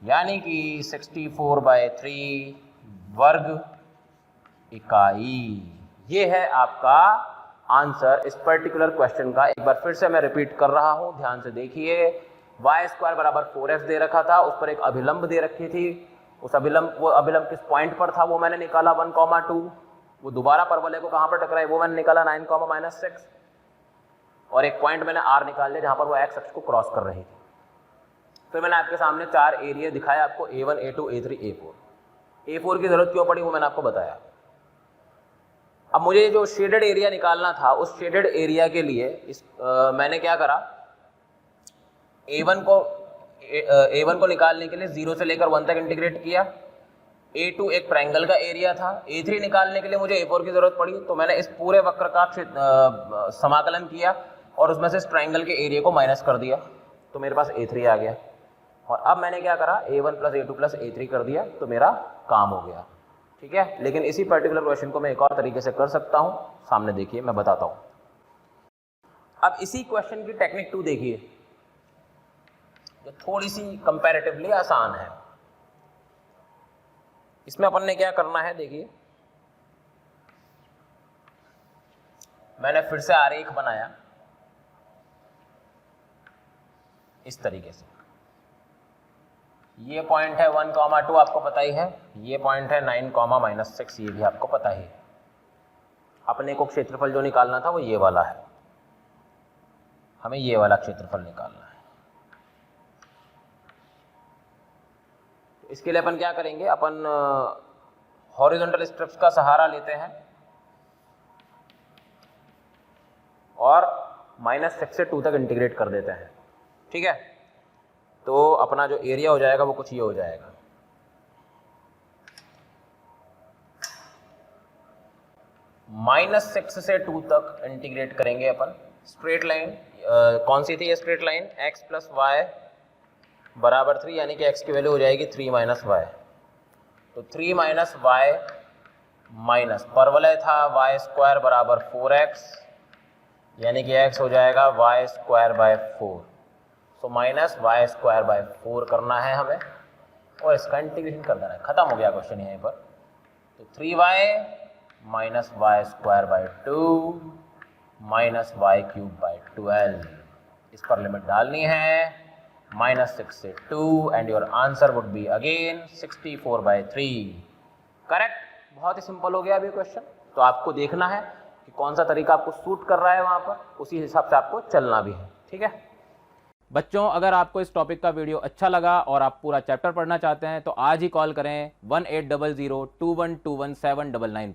यानी कि 64/3 वर्ग इकाई। ये है आपका आंसर इस पर्टिकुलर क्वेश्चन का। एक बार फिर से मैं रिपीट कर रहा हूं, ध्यान से देखिए। y² बराबर 4x दे रखा था, उस पर एक अभिलंब दे रखी थी, उस अभिलंब, वो अभिलंब किस पॉइंट पर था वो मैंने निकाला 1,2, वो दोबारा परवलय को कहां पर टकराए वो मैंने निकाला 9, -6, और एक पॉइंट मैंने R निकाल लिया जहां पर वो x अक्ष को क्रॉस कर रही थी। फिर मैंने आपके सामने 4 एरिया दिखाया आपको, A1, A2, A3, A4। A4 की जरूरत क्यों पड़ी वो मैंने आपको बताया। अब मुझे जो शेडेड एरिया निकालना था, उस शेडेड एरिया के लिए मैंने क्या करा, A1 को A1 को निकालने के लिए 0 से लेकर 1 तक इंटीग्रेट किया। A2 एक ट्रायंगल का एरिया था। A3 निकालने के लिए मुझे A4 की जरूरत पड़ी, तो मैंने इस पूरे वक्र का समाकलन किया और उसमें से इस ट्रायंगल के एरिया को माइनस कर दिया, तो मेरे पास A3 आ गया। और अब मैंने क्या करा, A1 + A2 + A3 कर दिया, तो मेरा काम हो गया। ठीक है, लेकिन इसी पर्टिकुलर क्वेश्चन को मैं एक और तरीके से कर सकता हूं, सामने देखिए मैं बताता हूं। अब इसी क्वेश्चन की टेक्निक 2 देखिए, जो थोड़ी सी कंपैरेटिवली आसान है। इसमें अपन ने क्या करना है, देखिए मैंने फिर से आरेख बनाया इस तरीके से। ये पॉइंट है 1, 2 आपको पता ही है, ये पॉइंट है 9, -6 ये भी आपको पता ही है। अपने को क्षेत्रफल जो निकालना था वो ये वाला है, हमें ये वाला क्षेत्रफल निकालना है। इसके लिए अपन क्या करेंगे, अपन हॉरिजॉन्टल स्ट्रिप्स का सहारा लेते हैं और -6 से 2 तक इंटीग्रेट कर देते हैं। ठीक है, तो अपना जो एरिया हो जाएगा वो कुछ ये हो जाएगा। -6 से 2 तक इंटीग्रेट करेंगे अपन। स्ट्रेट लाइन कौन सी थी ये स्ट्रेट लाइन, x + y = 3, यानी कि x की वैल्यू हो जाएगी 3 - y। तो 3 - y माइनस परवलय था y² = 4x, यानी कि x हो जाएगा y² / 4। तो -y² / 4 करना है हमें और इसका इंटीग्रेशन कर देना है। खत्म हो गया क्वेश्चन यहीं पर। तो 3y - y² / 2 -y³ / 12, इस पर लिमिट डालनी है -6 से 2 and your answer would be again 64/3। Correct, बहुत ही सिंपल हो गया अभी क्वेश्चन। तो आपको देखना है कि कौन सा तरीका आपको सूट कर रहा है वहां पर, उसी हिसाब से आपको चलना भी है। ठीक है बच्चों, अगर आपको इस टॉपिक का वीडियो अच्छा लगा और आप पूरा चैप्टर पढ़ना चाहते हैं तो आज ही कॉल करें 1800 2121 799।